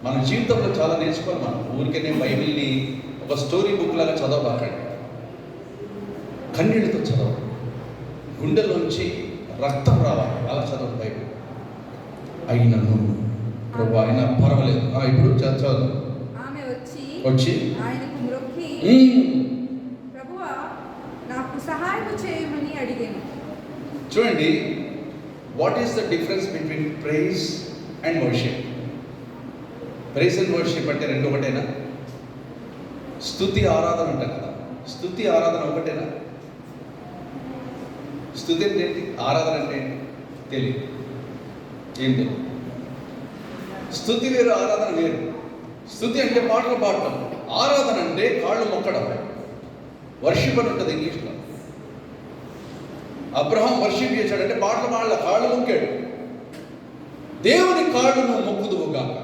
మన జీవితంలో చాలా నేర్చుకోవాలి. మనం ఊరికే బైబిల్ని ఒక స్టోరీ బుక్ లాగా చదవబాకండి. కన్నీళ్ళతో చదవండి, గుండెలోంచి రక్తం రావాలి, అలా చదవండి బైబిల్. అయినను ప్రభు అయినా పర్వాలేదు. ఇప్పుడు చదవండి. ఆమె వచ్చి ఆయనకు మ్రొక్కి, ప్రభువా నాకు సహాయం చేయమని అడిగాను. చూడండి, what is the difference between praise and worship? Praise and worship అంటే రెండు ఒకటేనా? స్తుతి ఆరాధన అంటారు కదా, స్తుతి ఆరాధన ఒకటేనా? స్తుతి అంటే ఏంటి? ఆరాధన అంటే ఏంటి? తెలియదు. ఏం తెలియదు. స్తుతి వేరు, ఆరాధన వేరు. స్తుతి అంటే పాటలు పాడటం, ఆరాధన అంటే కాళ్ళు మొక్కడం. వర్షిప్ అని ఉంటుంది ఇంగ్లీష్లో. అబ్రహాం వర్షిప్ చేశాడంటే పాటలు పాడల, కాళ్ళు మొక్కాడు. దేవుని కాళ్ళు నువ్వు మొక్కుదువుగాక.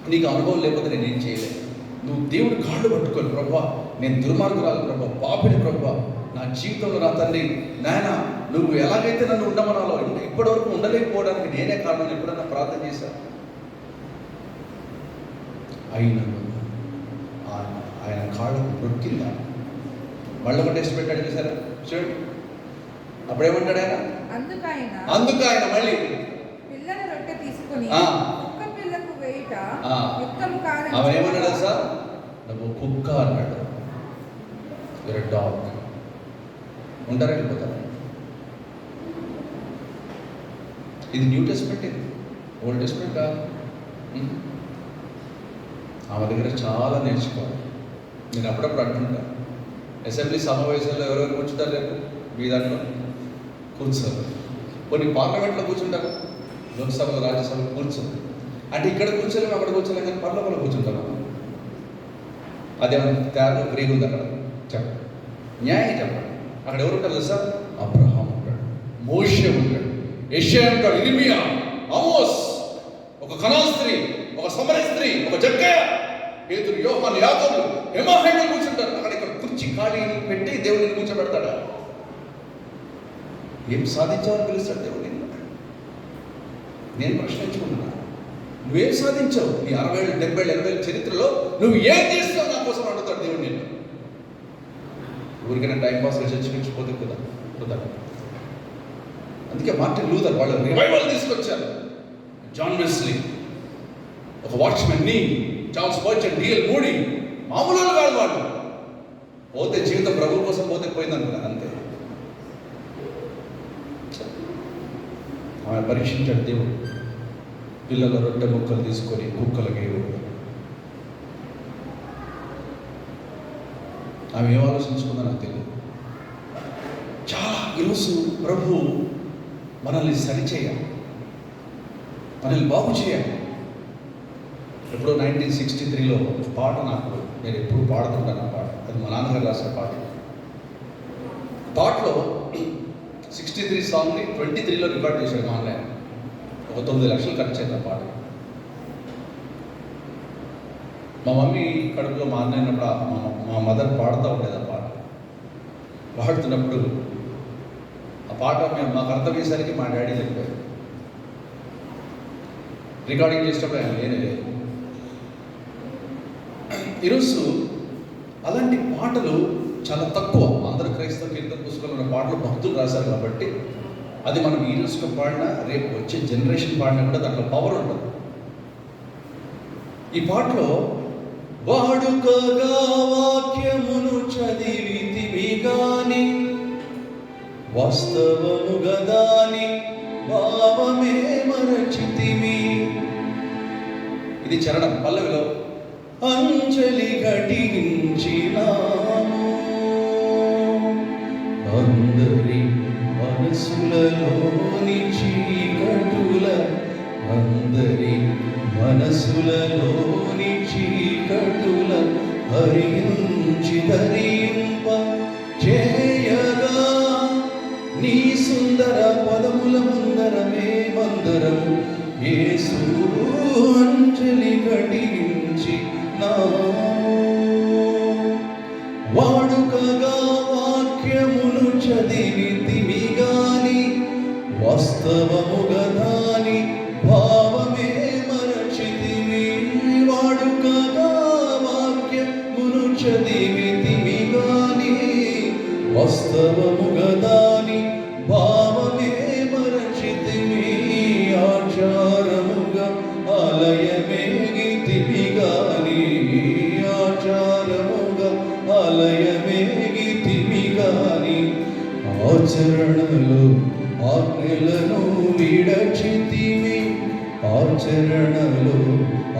నీకు అనుభవం లేకపోతే నేనేం చేయలేదు. నువ్వు దేవుడి కాళ్ళు పట్టుకోవాలి. ప్రభా, నేను దుర్మార్గురాలు ప్రభా, పాపిని ప్రభా, నా జీవితంలో నా తండ్రి నాయన, నువ్వు ఎలాగైతే నన్ను ఉండమనాలో ఇప్పటివరకు ఉండలేకపోవడానికి నేనే కారణం. ఎప్పుడన్నా ప్రార్థన చేశాను. అయినను ఆయన కాళ్ళకు దొరికిందా? మళ్ళీ ఒక టెస్ట్ పెట్టాడు, చూసారా? చూడండి, అప్పుడేమంటాడు ఆయన? అందుకు ఆయన మళ్ళీ పిల్లల రొట్టె తీసుకొని కుక్క పిల్లకు వేయుట యుక్తము కాదని. ఆమె ఏమన్నాడు సార్? నువ్వు కుక్క అన్నాడు. Your dog. ఉంటారా? వెళ్ళిపోతారా? ఇది న్యూ టెస్ట్మెంట్, ఇది ఓల్డ్ టెస్ట్మెంట్ కాదు. ఆమె దగ్గర చాలా నేర్చుకోవాలి. నేను అప్పుడప్పుడు అంటుంటా, అసెంబ్లీ సమావేశాల్లో ఎవరెవరు కూర్చుంటారు రేపు మీ దాంట్లో? కూర్చోరు. కొన్ని పార్లమెంట్లో కూర్చుంటారు, లోక్సభలో రాజ్యసభలో కూర్చోరు. అంటే ఇక్కడ కూర్చోలేము, అక్కడ కూర్చోలేము, కానీ పార్లమెంట్లో కూర్చుంటారు. అదేమన్నా తేడా గ్రీక్ ఉంది అక్కడ? చెప్పండి, న్యాయం చెప్పండి. అక్కడ ఎవరు ఉంటారు తెలుసా? అబ్రహాం ఉంటాడు, మోషే ఉంటాడు, యెషయా ఉంటాడు, ఇర్మియా, ఆమోస్, ఒక కనాన్ స్త్రీ, ఒక సమరయ స్త్రీ, ఒక జక్కయ్య, పేతురు, యోహాను, యాకోబు, హేమాహేములు కూర్చుంటారు. అక్కడ ఇక్కడ కుర్చీ ఖాళీ పెట్టి దేవుడిని కూర్చోబెడతాడా? ఏం సాధించావని పిలుస్తాడు దేవుడిని? నేను ప్రశ్నించుకుంటున్నా, నువ్వేం సాధించావు? నీ 60 ఏళ్ళు, 70 ఏళ్ళు, 80 ఏళ్ళ చరిత్రలో నువ్వు ఏం చేస్తావు నా కోసం అడుగుతాడు దేవుడు నేను. ఊరికైనా టైంపాస్గా చర్చించిపోతే కుదరదు. అందుకే మార్టిన్ లూథర్ వాళ్ళు రివైవల్ తీసుకొచ్చారు. జాన్ వెస్లీ, ఒక వాచ్మెన్ ని, చార్ల్స్ స్పర్జన్, డిఎల్ మూడీ, మామూలు కాదు వాళ్ళు. పోతే జీవితం ప్రభు కోసం పోతే పోయిందనుకున్నాను అంతే. ఆమె పరీక్షించాడు దేవుడు. పిల్లల రొట్టె ముక్కలు తీసుకొని కుక్కలకి వేయకూడదు. ఆమె ఏం ఆలోచించుకుందో నాకు తెలియదు. చాలా ఈరోజు ప్రభు మనల్ని సరిచేయాలి, మనల్ని బాగు చేయాలి. ఎప్పుడో 1963లో పాట, నాకు నేను ఎప్పుడు పాడుతుంటాను ఆ పాట. అది మా నాన్నగారు రాసిన పాట. పాటలో 63 సాంగ్ని 23లో రికార్డ్ చేశాడు మా అన్నయ్య. ఒక 9 లక్షలు ఖర్చు అయింది ఆ పాట. మా మమ్మీ కడుపులో మా అన్నయ్య ఉన్నప్పుడు మా మదర్ పాడుతూ ఉండేది ఆ పాట. పాడుతున్నప్పుడు ఆ పాట మాకు అర్థమయ్యేసరికి మా డాడీ చెప్పారు. రికార్డింగ్ చేసేటప్పుడు ఆయన లేనే లేదు. ఈరోజు అలాంటి పాటలు చాలా తక్కువ. అందరూ క్రైస్తవ కీర్తన పుస్తకంలో ఉన్న పాటలు భక్తులు రాశారు కాబట్టి అది మనం ఈ రోజుకు పాడినా రేపు వచ్చే జనరేషన్ పాడినా కూడా దాంట్లో పవర్ ఉంటుంది. ఈ పాటలో వాడుకగా వాక్యమును చదివితివి గాని వాస్తవము గదాని భావమే మరచితివి. ఇది చరణం. పల్లవిలో అంజలి ఘటించినాము అందరి మనసులలోని చీకటుల, అందరి మనసులలోని చీకటుల హరించి ధరింప చేయగా నీ సుందర పదముల ముందరమే మందరము యేసు అంజలి ఘటించి వాడుకగా వాక్యమును చదివితివి గాని వాస్తవము గదాని భావమే మరచితివి. వాడుకగా వాక్యమును చదివితివి గాని వాస్తవము గదాని భావమే మరచితివి. ఆచారముగా ఆలయమే గీతివి గాని ఆచారముగా ఆలయమే గీతివి గాని ఆచరణలో ఆజ్ఞలను విడచితివి. ఆచరణలో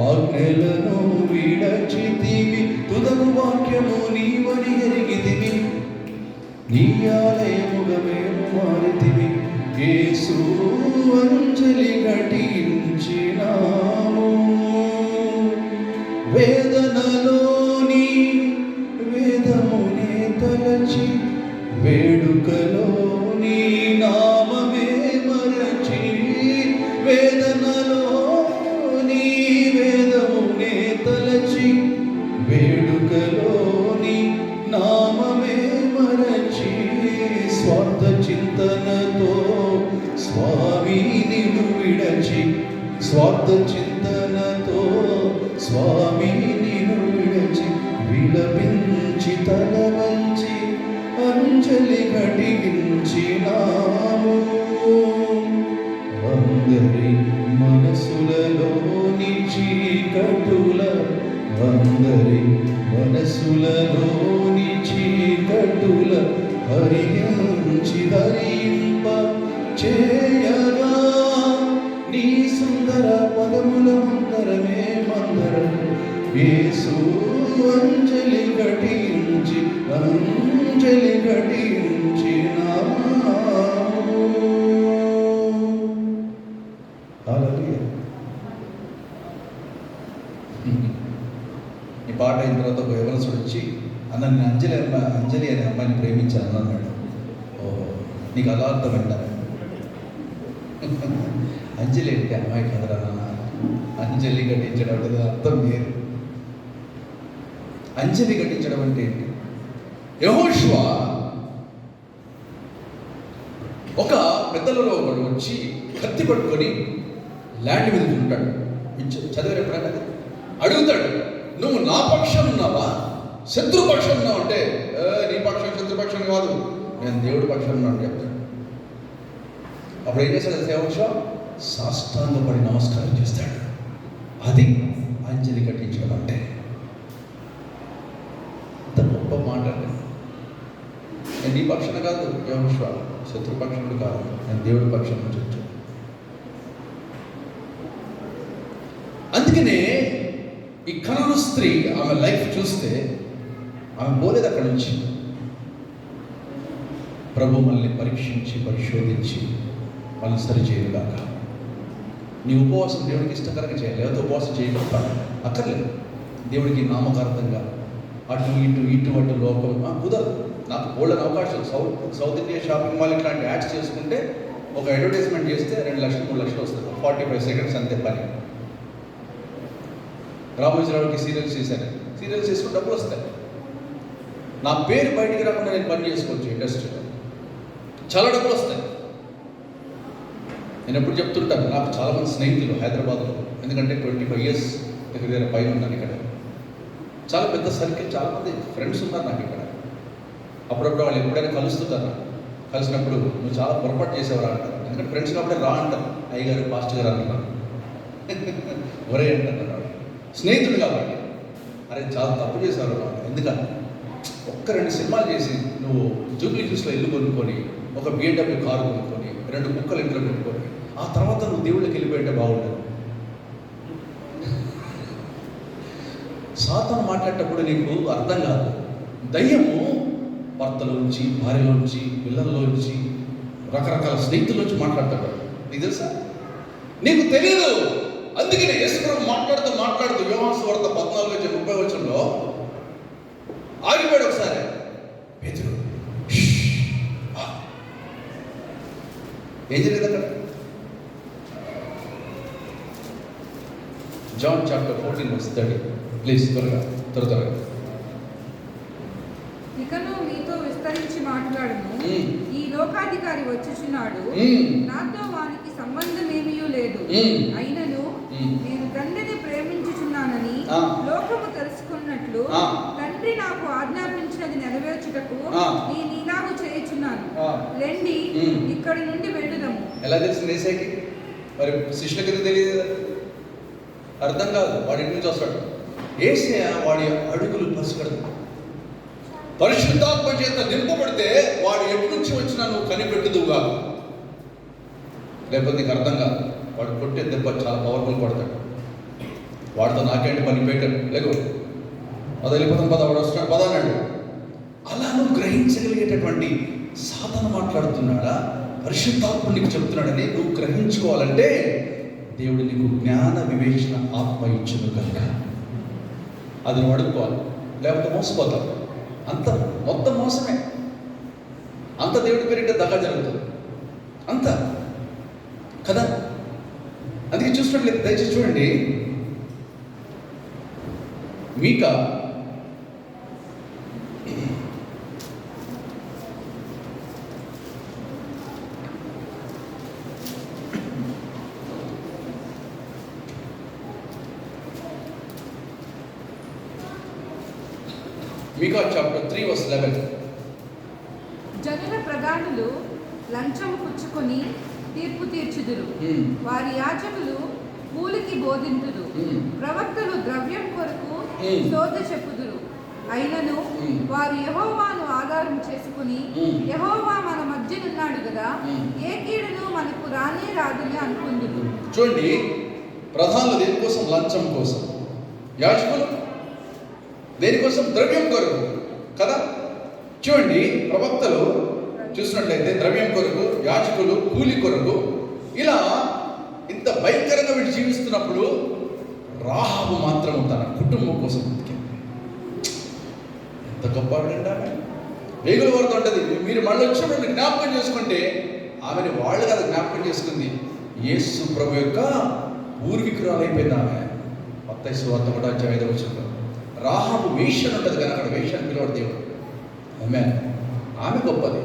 ఆజ్ఞలను విడచితివి. తుదకు వాక్యము నీవని ఎరిగితివి. నీ ఆలయముగా మేము మారితివి. యేసు అంజలి ఘటించినాము వేదనలోని వేదమునే తలచి వేడుకలోని నామమే మరచి. వేదనలోని వేదమునే తలచి వేడుకలోని నామమే మరచి. స్వార్థ చింతనతో స్వామి నిన్ను విడచి, స్వార్థ చింతనతో స్వామి నిన్ను విడచి విలపించి తల వంచి అంజలి ఘటించినాము అందరి మనసులలోని చీకటుల, అందరి మనసులలోని చీకటుల హరించి ధరింప చేయగా నీ సుందర పదముల ముందరమే మందరం యేసు అంజలి ఘటించి అంజలి ఘటించినాము. హల్లెలూయా. ఈ పాట అయిన తర్వాత ఒక యవనస్తుడు వచ్చి అన్న నేను అంజలి అనే అమ్మాయిని ప్రేమించాను అన్నాడు. ఓహో, నీకు అలా అర్థమైందా? అంజలి అంటే అమ్మాయి కదరా నాన్న. అంజలి ఘటించడం అంటే అర్థం వేరు. అంజలి ఘటించడం అంటే ఏంటి? యెహోషువ ఒక పెద్దలలో ఒకడు వచ్చి కత్తి పట్టుకొని ల్యాండ్ మీద ఉంటాడు. చదివారు ఎప్పుడైనా? అడుగుతాడు, నువ్వు నా పక్షం ఉన్నావా శత్రుపక్షం ఉన్నావు అంటే, నీ పక్షం శత్రుపక్షం కాదు, నేను దేవుడి పక్షం ఉన్నాను చెప్తాడు. అప్పుడు ఏం చేస్తాడు యెహోషువ? సాష్టాంగపడి నమస్కారం చేస్తాడు. అది అంజలి కట్టించడం అంటే. అంత గొప్ప మాట అంటే. నేను నీ పక్షాన కాదు యెహోషువ, శత్రుపక్షముడు కాదు, నేను దేవుడి పక్షం నుంచి వచ్చాను. అందుకనే ఈ కనాను స్త్రీ ఆమె లైఫ్ చూస్తే ఆమె పోలేదు అక్కడి నుంచి. ప్రభు మనల్ని పరీక్షించి పరిశోధించి మనల్ని సరి చేయగాక. నీ ఉపవాసం దేవుడికి ఇష్టకరంగా చేయాలి, లేకపోతే ఉపవాసం చేయగలుగుతాను అక్కర్లేదు. దేవుడికి నామకార్థంగా అటు ఇటు లోకం కుదరదు. నాకు బోల్డెన్ అవకాశం. సౌత్ ఇండియా షాపింగ్ మాల్ ఇట్లాంటి యాడ్స్ చేసుకుంటే ఒక అడ్వర్టైజ్మెంట్ చేస్తే 2 లక్షలు 3 లక్షలు వస్తుంది. 45 సెకండ్స్ అంతే పని. రామోజీరావుకి సీరియల్స్ చేశాను. సీరియల్స్ చేసుకుని డబ్బులు వస్తాయి. నా పేరు బయటికి రాకుండా నేను పని చేసుకోవచ్చు ఇండస్ట్రీలో, చాలా డబ్బులు వస్తాయి. నేను ఎప్పుడు చెప్తుంటాను, నాకు చాలామంది స్నేహితులు హైదరాబాద్లో, ఎందుకంటే 25 ఇయర్స్ దగ్గర పైన ఉన్నాను ఇక్కడ. చాలా పెద్ద సర్కిల్, చాలామంది ఫ్రెండ్స్ ఉన్నారు నాకు ఇక్కడ. అప్పుడప్పుడు వాళ్ళు ఎప్పుడైనా కలుస్తుంటారు. కలిసినప్పుడు నువ్వు చాలా పొరపాటు చేసేవారు అంటారు. ఎందుకంటే ఫ్రెండ్స్ కాబట్టి రా అంటారు, అయ్యగారు పాస్టర్ గారు అంటున్నారు, ఒరే అంటున్నారు. స్నేహితుడు కాబట్టి అరే చాలా తప్పు చేసేవారు వాళ్ళు. ఎందుకంటే 1-2 సినిమాలు చేసి నువ్వు జూబ్లీ హిల్స్లో ఇల్లు కొనుక్కొని, ఒక BMW కారు కొనుక్కొని, 2 కుక్కలు ఇంట్లో పెట్టుకొని, ఆ తర్వాత నువ్వు దేవుళ్ళకి వెళ్ళిపోయింటే బాగుంటుంది. సాతాను మాట్లాడేటప్పుడు నీకు అర్థం కాదు. దయ్యము భర్తలోంచి, భార్యలోంచి, పిల్లల్లోంచి, రకరకాల స్నేహితుల్లోంచి మాట్లాడతాడు. నీకు తెలుసా? నీకు తెలియదు. అందుకనే యేసుప్రభు మాట్లాడుతూ యోహాను సువార్త 14:30 ఆగిపోయాడు. ఒకసారి పేతురు ఏం జరిగింది అక్కడ? John chapter 14:30. ప్లీజ్ త్వరగా. ఇకను మీతో విస్తరించి మాట్లాడను. ఈ లోకాధికారి వచ్చుచున్నాడు, నాతో వానికి సంబంధం ఏమీ లేదు. అయినను నేను తండ్రిని ప్రేమించుచున్నానని లోకము తెలుసుకున్నట్లు తండ్రి నాకు ఆజ్ఞాపించినది నెరవేర్చుటకు నేను ఇలాగూ చేయుచున్నాను. లెండి, ఇక్కడి నుండి వెళ్ళుదాము. ఎలా తెలిసింది ఏసైకి? మరి శిష్యులకి తెలియదు, అర్థం కాదు. వాడి ఇంటి నుంచి వస్తాడు. ఏసే వాడి అడుగులు పసుకడతాడు. పరిశుద్ధాత్మ చేత నింపబడితే వాడు ఎటు నుంచి వచ్చినా నువ్వు కనిపెట్టుదువుగా. లేకపోతే నీకు అర్థం కాదు. వాడు కొట్టే దెబ్బ చాలా పవర్ఫుల్ కొడతాడు. వాడితో నాకేంటి పని పెట్టాడు, లేకు అది వెళ్ళిపోతాం పద, వాడు వస్తున్నాడు పద అన్నాడు. అలా నువ్వు గ్రహించగలిగేటటువంటి సాధన మాట్లాడుతున్నాడా, పరిశుద్ధాత్మ నీకు చెప్తున్నాడని నువ్వు గ్రహించుకోవాలంటే దేవుడు నీకు జ్ఞాన వివేచన ఆత్మ ఇచ్చును కనుక అది నువ్వు అడుక్కోవాలి. లేకపోతే మోసపోతావు. అంత మొత్తం మోసమే. అంత దేవుడి పేరిట దగా జరుగుతుంది అంత కదా. అందుకే చూసినట్లయితే దయచేసి చూడండి. మీకా చాప్టర్ 3:11. జనుల ప్రధానులు లంచము పుచ్చుకొని తీర్పు తీర్చుదురు. వారి యాజకులు కూలికి బోధింతురు. ప్రవక్తలు ద్రవ్యం కొరకు శోధ చెప్పుదురు. అయినను వారు యెహోవాను ఆధారం చేసుకుని, యెహోవా మన మధ్యనున్నాడు కదా, ఏ కీడును మనకు రానే రాదని అనుకుందురు. చూడండి, ప్రధానులు దేనికోసం? లంచం కోసం. యాజకులు దేనికోసం? ద్రవ్యం కొరకు కదా. చూడండి, ప్రవక్తలు చూసినట్లయితే ద్రవ్యం కొరకు, యాజకులు కూలి కొరకు. ఇలా ఇంత భయంకరంగా వీళ్ళు జీవిస్తున్నప్పుడు రాహాబు మాత్రం తన కుటుంబం కోసం బతికింది. ఎంత గొప్ప ఆవిడండి ఆమె. వేగుల వారితో ఉంటుంది, మీరు మళ్ళీ వచ్చినప్పుడు జ్ఞాపకం చేసుకుంటే ఆమెని వాళ్ళు కదా జ్ఞాపకం చేసుకుంది. యేసు ప్రభు యొక్క పూర్వీకురాలైపోయింది ఆమె. మత్తయి సువార్త 1:5 రాహాబు వేశ్యను ఉంటుంది కానీ అక్కడ వేశ్యను పిలవడు దేవుడు. ఆమె గొప్పది.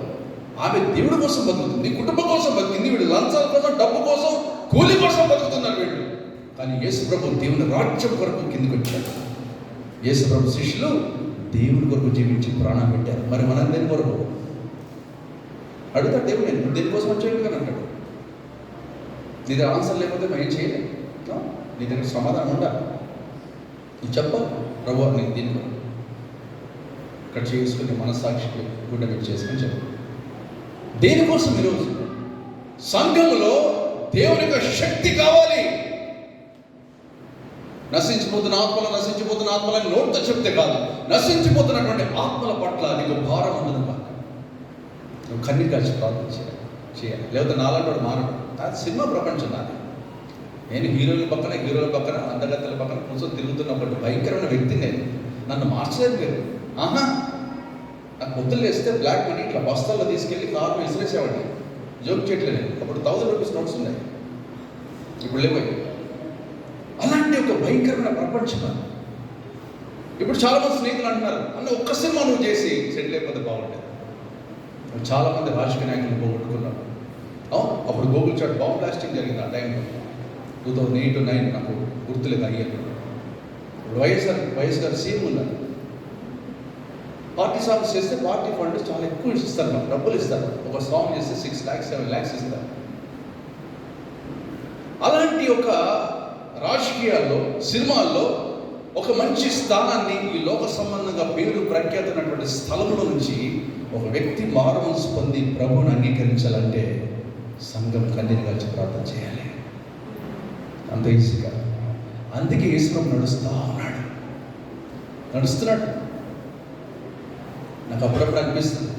ఆమె దేవుడి కోసం బతుకుతుంది, కుటుంబం కోసం బతికింది. వీడు లంచాల కోసం, డబ్బు కోసం, కూలి కోసం బతుకుతున్నారు వీళ్ళు. కానీ యేసు ప్రభు దేవుని రాజ్యం కొరకు కిందికి వచ్చాడు. యేసు ప్రభు శిష్యులు దేవుని కొరకు జీవించి ప్రాణం పెట్టారు. మరి మనం దేని కొరకు అడుగుతాడు దేవుడు? నేను దేనికోసం వచ్చాడు కానీ అంటాడు. నీ దగ్గర ఆన్సర్ లేకపోతే మనం ఏం చేయలేదు. నీ దగ్గర సమాధానం ఉండాలి. నువ్వు చెప్పాలి, ప్రభు నేను దీని కొరకు ఇక్కడ చేసుకుని మనస్సాక్షికి గుండె పెట్టి చేసుకుని చెప్పు. దేనికోసం ఈరోజు సంఘంలో దేవుని యొక్క శక్తి కావాలి. నశించిపోతున్న ఆత్మలని నోటితో చెప్తే కాదు, నశించిపోతున్నటువంటి ఆత్మల పట్ల నీకు భారం ఉండదు కాక నువ్వు కన్నీరు కాల్చి ప్రార్థన చేయాలి. లేకపోతే నాలంటి మారడు. అది సినిమా ప్రపంచం నాది. నేను హీరోల పక్కన అందగత్తెల పక్కన కూర్చొని తిరుగుతున్నప్పుడు భయంకరమైన వ్యక్తి నేను. నన్ను మార్చలేదు మీరు. నాకు పొద్దులు వేస్తే బ్లాక్ మనీ ఇట్లా బస్తాల్లో తీసుకెళ్ళి కారు విసిరేసేవాడిని. జోక్ చేయట్లేదు. అప్పుడు 1000 రూపీస్ నోట్స్ ఉన్నాయి, ఇప్పుడు లేవు. అలాంటి ఒక భయంకరమైన ప్రపంచం. ఇప్పుడు చాలామంది స్నేహితులు అంటున్నారు, అన్న ఒక్క సినిమా నువ్వు చేసి సెటిల్ అయిపోతే బాగుంటుంది. చాలామంది రాజకీయ నాయకులు పోగొట్టుకున్నారు. అవును, అప్పుడు గూగుల్ చాట్ బాంబ్ బ్లాస్టింగ్ జరిగింది ఆ టైంలో 2008-9 నాకు గుర్తులేదు అయ్యాను. ఇప్పుడు వైఎస్ గారు సీఎం ఉన్నారు. పార్టీ సాంగ్స్ చేస్తే పార్టీ ఫండ్ చాలా ఎక్కువ ఇస్తారు, మాకు డబ్బులు ఇస్తారు. ఒక సాంగ్ చేస్తే 6 lakhs 7 lakhs ఇస్తారు. అలాంటి ఒక రాజకీయాల్లో, సినిమాల్లో ఒక మంచి స్థానాన్ని, ఈ లోక సంబంధంగా పేరు ప్రఖ్యాతమైనటువంటి స్థలంలో నుంచి ఒక వ్యక్తి మారుమనసు పొంది ప్రభువుని అంగీకరించాలంటే సంఘం కన్నీరు కలిసి ప్రార్థన చేయాలి. అంత ఈజీగా. అందుకే యేసు నడుస్తున్నాడు. నాకు అప్పుడప్పుడు అనిపిస్తుంది,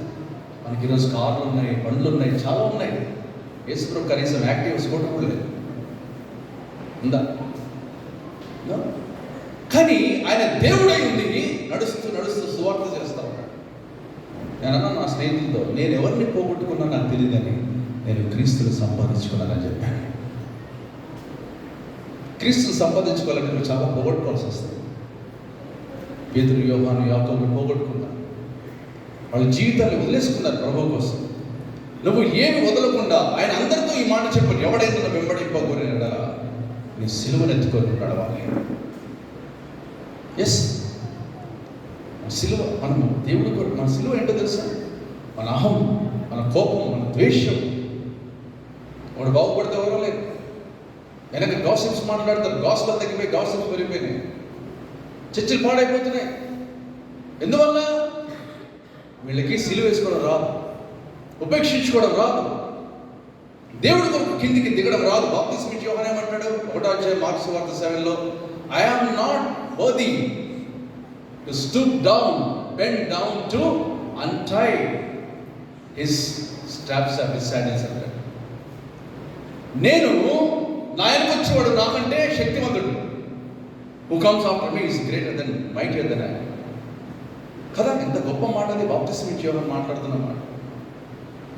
మనకి ఈరోజు కార్లు ఉన్నాయి, బండ్లు ఉన్నాయి, చాలా ఉన్నాయి. యేసు కనీసం యాక్టివ్ స్కూటర్ కూడా లేదు, ఉందా? కానీ ఆయన దేవుడై ఉండి నడుస్తూ సువార్త చేస్తూ ఉన్నాడు. నేను అన్నా నా స్నేహితులతో, నేను ఎవరిని పోగొట్టుకున్నా నాకు తెలియదని, నేను క్రీస్తుని సంపాదించుకున్నానని చెప్పాను. క్రీస్తుని సంపాదించుకోవాలంటే నువ్వు చాలా పోగొట్టుకోవాల్సి వస్తుంది. పేతురు, యోహాను, యాకోబు పోగొట్టుకున్నారు. వాళ్ళ జీవితాన్ని వదిలేసుకున్నారు ప్రభు కోసం. నువ్వు ఏమి వదలకుండా ఆయన అందరితో ఈ మాట చెప్పాడు, ఎవడైనా వెంబడింపకూడదా నీ సిలువను ఎత్తుకొని నడవాలి. ఎస్, సిలువ మనము దేవుడు కూడా, మన సిలువ ఏంటో తెలుసా? మన అహం, మన కోపం, మన ద్వేషం. వాడు బాగుపడితే ఎవరో లేదు. వెనక గాసిప్స్ మాట్లాడతారు, గాస్పల్ తగ్గిపోయి గాసిప్స్ పెరిగిపోయినాయి, చర్చలు పాడైపోతున్నాయి. ఎందువల్ల? వీళ్ళకి సిలువ వేసుకోవడం రాదు, ఉపేక్షించుకోవడం రాదు, దేవుడి కొరకు కిందికి దిగడం రాదు. బాప్తిస్మా యోహాను ఏమంటాడు? 1వ మార్కు సువార్త 7లో, I am not worthy to stoop down, bend down to untie his straps of his sandals అంటాడు. నేను నా వెనక వచ్చేవాడు నాకంటే శక్తివంతుడు. Who comes after me is greater than, mightier than I. కదా, ఎంత గొప్ప మాట అది. బాప్తిస్మా యోహాను మాట్లాడుతున్న మాట.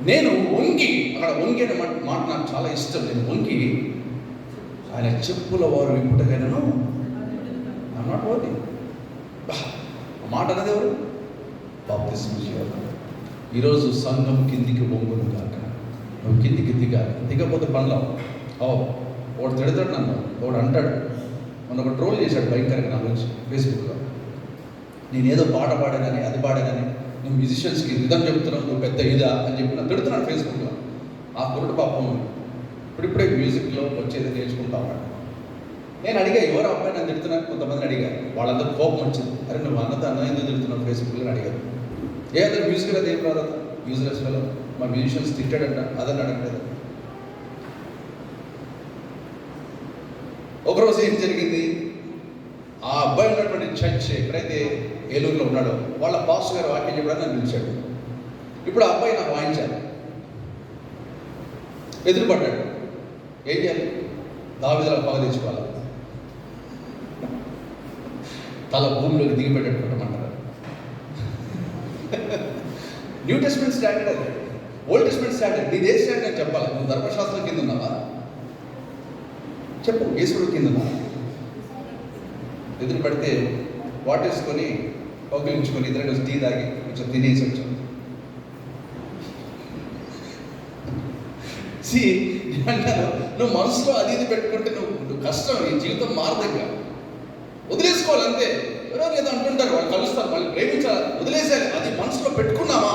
నేను వంగి, అక్కడ వంగి అనే మాట నాకు చాలా ఇష్టం. నేను వంగి ఆయన చెప్పుల వారు విప్పుటకైనను ఐఎమ్ నాట్ వర్తీ. ఆ మాట అన్నది ఎవరు? బాప్తిస్మా యోహాను. ఈరోజు సంఘం కిందికి వంగును కాక, నువ్వు కిందికి దిగపోతే పనులు వాడు తిడతాడు నన్ను, వాడు అంటాడు. మొన్న ఒక ట్రోల్ చేశాడు భయంకరంగా నా గురించి ఫేస్బుక్లో. నేనేదో పాట పాడానని, అది పాడానని, నువ్వు మ్యూజిషియన్స్కి రిధం చెప్తున్నావు, నువ్వు పెద్ద ఇదా అని చెప్పి నన్ను తిడుతున్నాడు ఫేస్బుక్లో. ఆ కురుడు పాపం ఇప్పుడిప్పుడే మ్యూజిక్లో వచ్చేది నేర్చుకుంటా ఉన్నాడు. నేను అడిగా, ఎవరు అబ్బాయి నన్ను తిడుతున్నాను? కొంతమందిని అడిగాను, వాళ్ళందరూ కోపం వచ్చింది. అరే నువ్వు అన్న ఎందుకు తిడుతున్నావు ఫేస్బుక్లో అడిగారు. అతను మ్యూజిక్ అది ఏం రాదు, యూజ్లెస్లో మా మ్యూజిషియన్స్ తిట్టాడంట, అదని అడగలేదు. ఒకరోజు ఏం జరిగింది, ఆ అబ్బాయి ఉన్నటువంటి చర్చ్ ఎక్కడైతే ఏలూరులో ఉన్నాడో వాళ్ళ పాస్టర్ గారు వాక్యం చెప్పడానికి నన్ను పిలిచాడు. ఇప్పుడు ఆ అబ్బాయి నాకు వాయించాలి, ఎదురుపడ్డాడు. ఏం చేయాలి? దావీదులా పగ తెచ్చుకోవాలి, తల భూమిలోకి దిగిపెట్టాడు కొట్టమంటారు. న్యూ టెస్ట్మెంట్ స్టాండర్డ్ అది, ఓల్డ్ టెస్ట్మెంట్ స్టాండర్డ్. నీదే స్టాండర్డ్ అని చెప్పాలి. నువ్వు ధర్మశాస్త్రం కింద ఉన్నావా? చెప్పు, ఈశ్వరుడు కింద ఉన్నావా? ఎదురు పడితే వాటేసుకొని పౌకిలించుకొని ఇద్దరు టీ తాగి కొంచెం తినేసి వచ్చాం. అంటారు, నువ్వు మనసులో అది ఇది పెట్టుకుంటే నువ్వు కష్టం, నీ జీవితం మారదంగా. వదిలేసుకోవాలి అంతే. ఎవరో ఏదో అంటుంటారు, వాళ్ళు కలుస్తారు, మళ్ళీ ప్రేమించాలి, వదిలేసేయాలి. అది మనసులో పెట్టుకున్నామా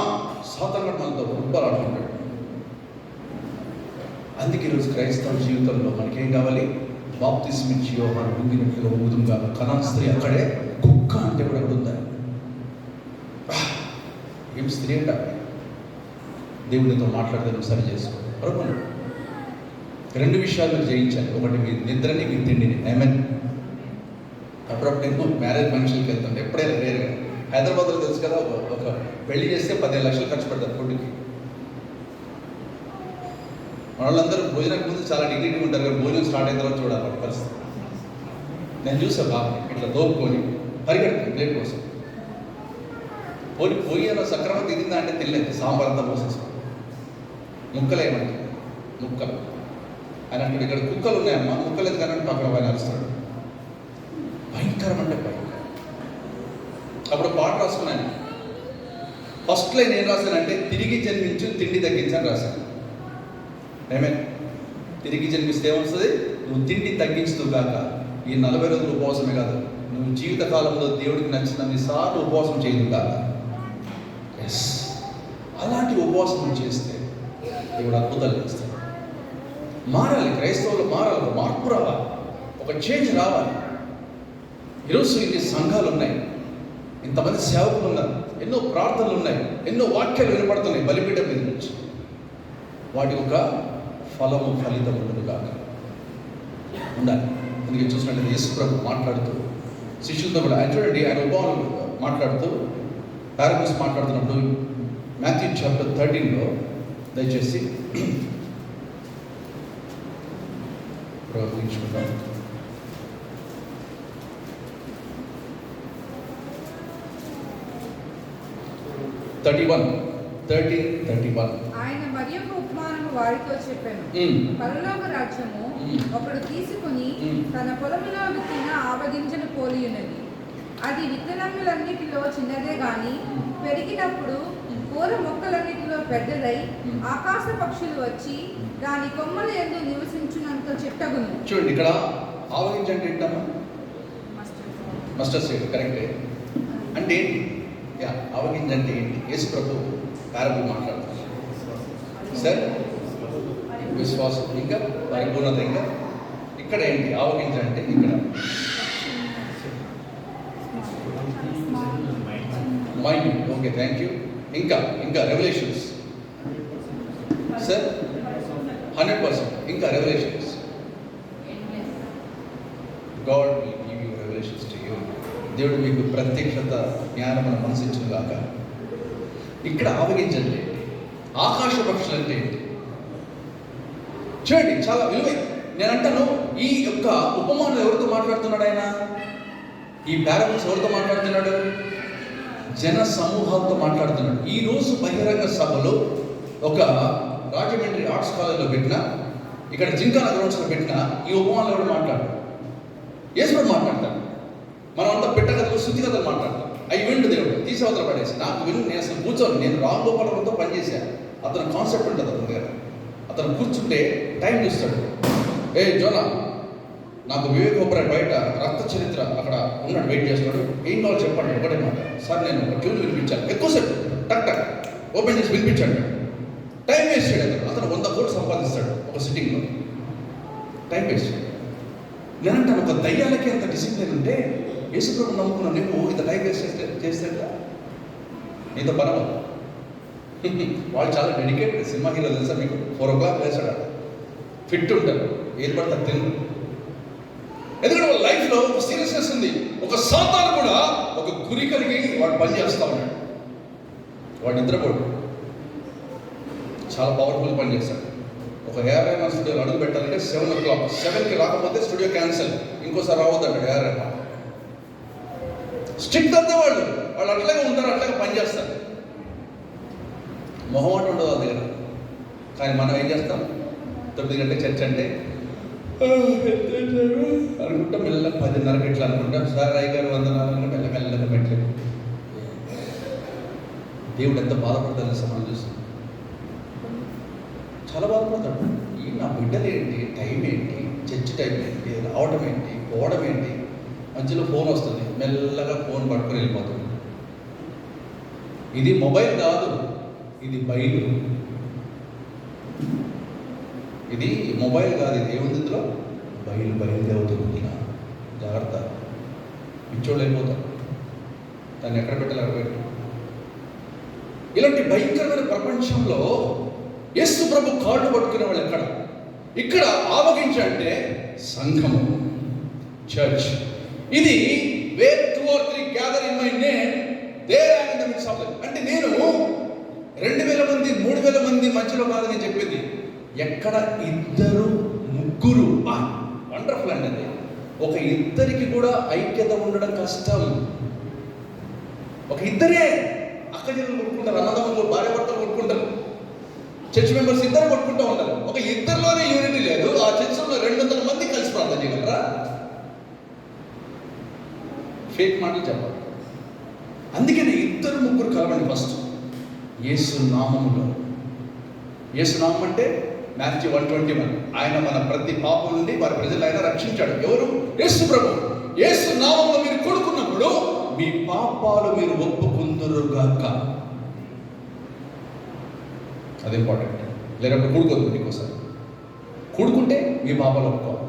సాతాను కూడా మనతో ఫుట్బాల్ ఆడుతుంటాడు. అందుకే ఈరోజు క్రైస్తవ జీవితంలో మనకేం కావాలి? బాప్తిస్మా యోహాను వంగినట్లుగా ఊదుగా. కనాన్ స్త్రీ అక్కడే కుక్క అంటే కూడా అక్కడ ఉందా? ఏం స్త్రీ అంట? దేవునితో మాట్లాడితే నువ్వు సరి చేసుకో అనుకున్నాడు. 2 విషయాలు మీరు జయించాలి. ఒకటి మీ నిద్రని, మీ తిండిని. ఐమన్ అప్పుడప్పుడు నేను మ్యారేజ్ ఫంక్షన్కి వెళ్తుంటే, ఎప్పుడైనా రేరుగా. హైదరాబాద్లో తెలుసు కదా, ఒక పెళ్లి చేస్తే 15 లక్షలు ఖర్చు పెడతారు ఫుడ్కి. వాళ్ళందరూ భోజనానికి ముందు చాలా డిగ్నిటీ ఉంటారు కదా, భోజనం స్టార్ట్ అయిన తర్వాత చూడాలి వాళ్ళ పరిస్థితి. నేను చూసాను బాగా ఇట్లా దోపుకొని పరిగెడుతుంది ప్లేట్ కోసం. పొయ్యిలో సక్రమం తిరిగిందా అంటే తినలేదు, సాంబార్ అంతా పోసేసుకో. ముక్కలు ఏమంటే ముక్కలు అని అంటే ఇక్కడ కుక్కలు ఉన్నాయమ్మా, ముక్కలు ఎందుకని పక్కన పైన అరుస్తాడు. భయంకరం అంటే భయంకరం. అప్పుడు పాట రాసుకున్నాను. ఫస్ట్ లైన్ ఏం రాశానంటే తిరిగి జన్మించు తిండి తగ్గించని రాశాను. ఏమే తిరిగి జన్మిస్తే ఏమొస్తుంది? నువ్వు తిండి తగ్గించుతూ కాక ఈ 40 రోజులు ఉపవాసమే కాదు, నువ్వు జీవితకాలంలో దేవుడికి నచ్చినన్ని సార్లు ఉపవాసం చేయదు కాక. ఎస్, అలాంటి ఉపవాసం చేస్తే దేవుడు అద్భుతాలు చేస్తాడు. మారాలి, క్రైస్తవులు మారాలి, ఒక మార్పు రావాలి, ఒక చేంజ్ రావాలి. ఈరోజు ఇన్ని సంఘాలు ఉన్నాయి, ఇంతమంది సేవకులు ఉన్నారు, ఎన్నో ప్రార్థనలు ఉన్నాయి, ఎన్నో వాక్యాలు వినపడుతున్నాయి బలిపీఠం మీద నుంచి. వాటి యొక్క ఫలము ఫలితం ఉండదు కాక ఉండాలి. అందుకే చూసినట్లయితే యేసు ప్రభు మాట్లాడుతూ శిష్యులతో కూడా ఆయన చూడండి, ఆయన ఉపవాసం మాట్లాడుతూ పారాబుల్స్ మాట్లాడుతున్నప్పుడు మాథ్యూ చాప్టర్ 13లో దయచేసి ప్రవర్తించుకుంటాం. 13:31 ఆయన మరి యొక్క ఉపమానము వారితో చెప్పాను. పరలోక రాజ్యము ఒకడు తీసుకుని తన పొలములో విత్తిన ఆవగింజను పోలి ఉన్నది. అది విత్తనములన్నిటిలో చిన్నదే గాని పెరిగినప్పుడు పూల మొక్కలన్నిటిలో పెద్దదై ఆకాశ పక్షులు వచ్చి దాని కొమ్మల యందు నివసించునంత చెట్టగును. చూడండి, ఇక్కడ ఆవగింజ అంటే ఏంటమ్మా? Mustard seed. కరెక్టే. అంటే ఏంటి? ఆవగింజ అంటే ఏంటి? యేసు ప్రభు పారబుల్ మాట్లాడుతున్నారు. సార్, విశ్వాసం ఇంకా పరిపూర్ణత. ఇంకా ఇక్కడ ఏంటి ఆవగింజ అంటే? ఇక్కడ మైండ్. Okay, thank you. ఇంకా రెవల్యూషన్స్ సార్, 100%. ఇంకా revolutions. God will give you revolutions to you. దేవుడు మీకు ప్రత్యక్షత జ్ఞానమును మనసించును గాక. ఇక్కడ ఆవగించండి ఏంటి? ఆకాశ పక్షులు అంటే ఏంటి? చూడండి, చాలా విలువైన. నేను అంటాను, ఈ యొక్క ఉపమానం ఎవరితో మాట్లాడుతున్నాడు ఆయన? ఈ పారాబుల్స్ ఎవరితో మాట్లాడుతున్నాడు? జన సమూహాలతో మాట్లాడుతున్నాడు. ఈరోజు బహిరంగ సభలో ఒక రాజమండ్రి ఆర్ట్స్ కాలేజ్లో పెట్టినా, ఇక్కడ జింకాన గ్రౌండ్స్లో పెట్టినా ఈ ఉపమానాలు ఎవరు మాట్లాడు? యేసుడు మాట్లాడతాడు. మనం అంతా పెట్టగలరు, శుద్ధి కథలు మాట్లాడతాం. అవి విండు దేవుడు తీసేవతలు పడేసి నాకు విను. నేను అసలు కూర్చోను. నేను రామ్ గోపాలతో పనిచేశాను. అతను కాన్సెప్ట్ ఉంటుంది అతని దగ్గర. అతను కూర్చుంటే టైం చూస్తాడు. ఏ జోనా, నాకు వివేక్ ఓబరాయ్ బయట రక్త చరిత్ర అక్కడ ఉన్నాడు, వెయిట్ చేస్తున్నాడు. ఏం కావాలి చెప్పండి, ఒకటే మాట. సార్, నేను ఒక ట్యూన్ వినిపించాను. ఎక్కువసేపు టక్ ఓపెన్ చేసి వినిపించాడు. టైం వేస్ట్ చేయడు. అతను 100 కోట్లు సంపాదిస్తాడు ఒక సిట్టింగ్లో. టైం వేస్ట్ చేయడు. నేనంటాను, ఒక దయ్యాలకి అంత డిసిప్లిన్ ఉంటే యేసుప్రభు నమ్ముకున్నాను నువ్వు ఇంత టైం వేస్ట్ చేస్తే నీతో పరమ. వాళ్ళు చాలా డెడికేటెడ్. సినిమా హీరో తెలుసా మీకు? 4 o'clock వేసాడు, ఫిట్ ఉంటారు, ఏది పడితే తిన్ను. ఎందుకంటే వాళ్ళ లైఫ్లో ఒక సీరియస్నెస్ ఉంది. ఒక సాతాను కూడా ఒక గురి కలిగి వాడు పని చేస్తూ ఉన్నాడు. వాడు నిద్రపోడు, చాలా పవర్ఫుల్ పని చేస్తాడు. ఒక AR రెహమాన్ స్టూడియోలో అడుగు పెట్టాలంటే 7 o'clock, 7కి రాకపోతే స్టూడియో క్యాన్సిల్, ఇంకోసారి రావద్దంటాడు AR రెహమాన్. స్ట్రిక్ట్ అంతా వాళ్ళు అట్లాగే ఉంటారు, అట్లాగే పని చేస్తారు. మొహమాట ఉండదు వాళ్ళ దగ్గర. కానీ మనం ఏం చేస్తాం? 9 గంటల చర్చ అంటే అనుకుంటాం, మెల్లగా 10:30 ఇట్లా అనుకుంటాం. సార్ అయ్య గారు వందనాలు అనుకుంటే మెల్లగా పెట్టలేదు. దేవుడు ఎంత బాధపడతాడు మనం చూస్తాం. చాలా బాధపడతాడు. ఈ నా బిడ్డలు ఏంటి, టైం ఏంటి, చర్చ్ టైం ఏంటి, రావడం ఏంటి, పోవడం ఏంటి, మధ్యలో ఫోన్ వస్తుంది, మెల్లగా ఫోన్ పట్టుకొని వెళ్ళిపోతుంది. ఇది మొబైల్ కాదు, ఇది బైలు. ఇది మొబైల్ కాదు, ఇది ఏముంది ఇందులో? బయలుదేరుతుంది. జాగ్రత్త, పిచ్చోళ్ళు అయిపోతారు. దాన్ని ఎక్కడ పెట్టాలి అక్కడ పెట్టు. ఇలాంటి భయంకరమైన ప్రపంచంలో యేసు ప్రభు కాళ్ళు పట్టుకునే వాళ్ళు ఎక్కడ? ఇక్కడ ఆవగించంటే సంఘము, చర్చ్. ఇది where 2 or 3 gather in my name, there I am in the midst of them. అంటే నేను 2000 మంది 3000 మంది మధ్యలో కాదని చెప్పింది. ఎక్కడ 2 3 వండర్ఫుల్ అండి. అది ఒక ఇద్దరికి కూడా ఐక్యత ఉండడం కష్టం. ఒక ఇద్దరే చెల్లెలు కొట్టుకుంటారు, అన్నదమ్ములు భార్య భర్తలు కొట్టుకుంటారు, చర్చ్ మెంబర్స్ ఇద్దరు కొట్టుకుంటూ ఉంటారు. ఒక ఇద్దరిలోనే యూనిటీ లేదు. ఆ చర్చ్లో 200 మంది కలిసి ప్రార్థన చేయగలరా? ఫేక్ మాటలు చెప్పాలి. అందుకని 2-3 కలవండి ఫస్ట్ యేసు నామములో. యేసు నామం అంటే మాథ్యూ 1:21, ఆయన మన ప్రతి పాపం నుండి వారి ప్రజలు ఆయన రక్షించాడు. ఎవరు? యేసు ప్రభు. యేసు నామంలో మీరు కూడుకున్నప్పుడు మీ పాపాలు మీరు ఒప్పుకుందురుగాక. అది ఇంపార్టెంట్. లేనప్పుడు కూడుకోదు. మీకోసం కూడుకుంటే మీ పాపాలు ఒప్పుకోవాలి.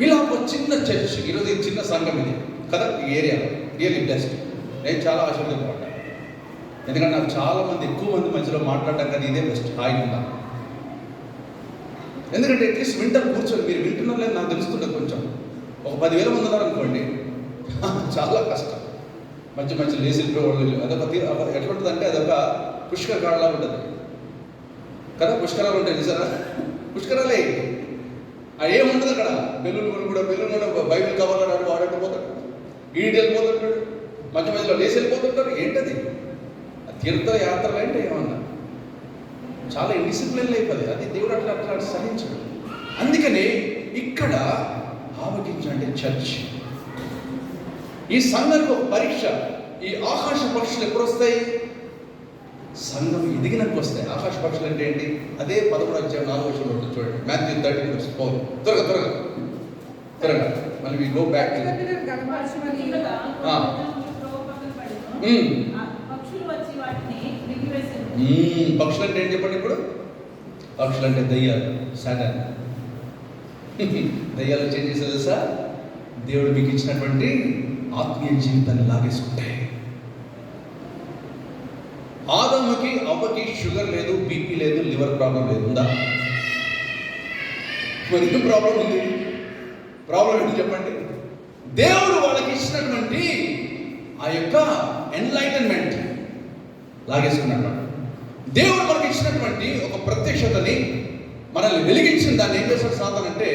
ఇలా ఒక చిన్న చర్చ్, ఈరోజు ఈ చిన్న సంఘం ఇది కదా, ఈ ఏరియాలో రియల్లీ బ్లెస్డ్. నేను చాలా ఆశీర్వదింపబడ్డాను. ఎందుకంటే నాకు చాలా మంది, ఎక్కువ మంది మధ్యలో మాట్లాడడం కానీ ఇదే బెస్ట్. హాయిగా ఉందా? ఎందుకంటే అట్లీస్ట్ వింటర్ కూర్చొని మీరు వింటున్నారు లేదు నాకు తెలుస్తుంటుంది. కొంచెం ఒక 10,000 మంది ఉన్నారు అనుకోండి, చాలా కష్టం. మంచి మంచి లేసిపోయే వాళ్ళు. అదొక ఎట్లా ఉంటుందంటే అదొక పుష్కరాలా ఉంటుంది కదా. పుష్కరాలు ఉంటాయి చూసారా? పుష్కరాలే ఏముంటుంది అక్కడ. బెలూన్ కూడా బైబిల్ కావాలన్నాడు, వాడంటే పోతాడు, ఈడు వెళ్ళిపోతుంటాడు, మధ్య మధ్యలో లేసి వెళ్ళిపోతుంటారు. ఏంటది? తీర్థయాత్రలు అంటే ఏమన్నా చాలా ఇండిసిప్లిన్ అయిపోతుంది. అది దేవుడు అట్లా సహించడు. అందుకని ఇక్కడ ఆవగించండి చర్చ్. ఈ సంఘానికి ఒక పరీక్ష. ఈ ఆకాశ పక్షులు ఎప్పుడు వస్తాయి? సంఘం ఎదిగినకు వస్తాయి. ఆకాశ పక్షులు అంటే ఏంటి? అదే 13-4 చూడండి, మాథ్యూ 13:4. త్వరగా మళ్ళీ గో బ్యాక్. పక్షులు అంటే ఏంటి చెప్పండి ఇప్పుడు? పక్షులు అంటే దయ్యాలు, సాటాన్. దయ్యాలు చేంజ్ చేసేది తెలుసా? దేవుడు మీకు ఇచ్చినటువంటి ఆత్మీయ జీవితాన్ని లాగేసుకుంటాయి. ఆదాముకి అవ్వకి షుగర్ లేదు, బీపీ లేదు, లివర్ ప్రాబ్లం లేదు. ఉందా? మరి ఎందుకు ప్రాబ్లం ఉంది? ప్రాబ్లం ఏంటి చెప్పండి? దేవుడు వాళ్ళకి ఇచ్చినటువంటి ఆ యొక్క ఎన్లైటన్మెంట్ లాగేసుకున్నాడు. దేవుడు మనకి ఇచ్చినటువంటి ఒక ప్రత్యక్షతని, మనల్ని వెలిగించిన దాన్ని ఏం చేస్తాడు సాతాను అంటే,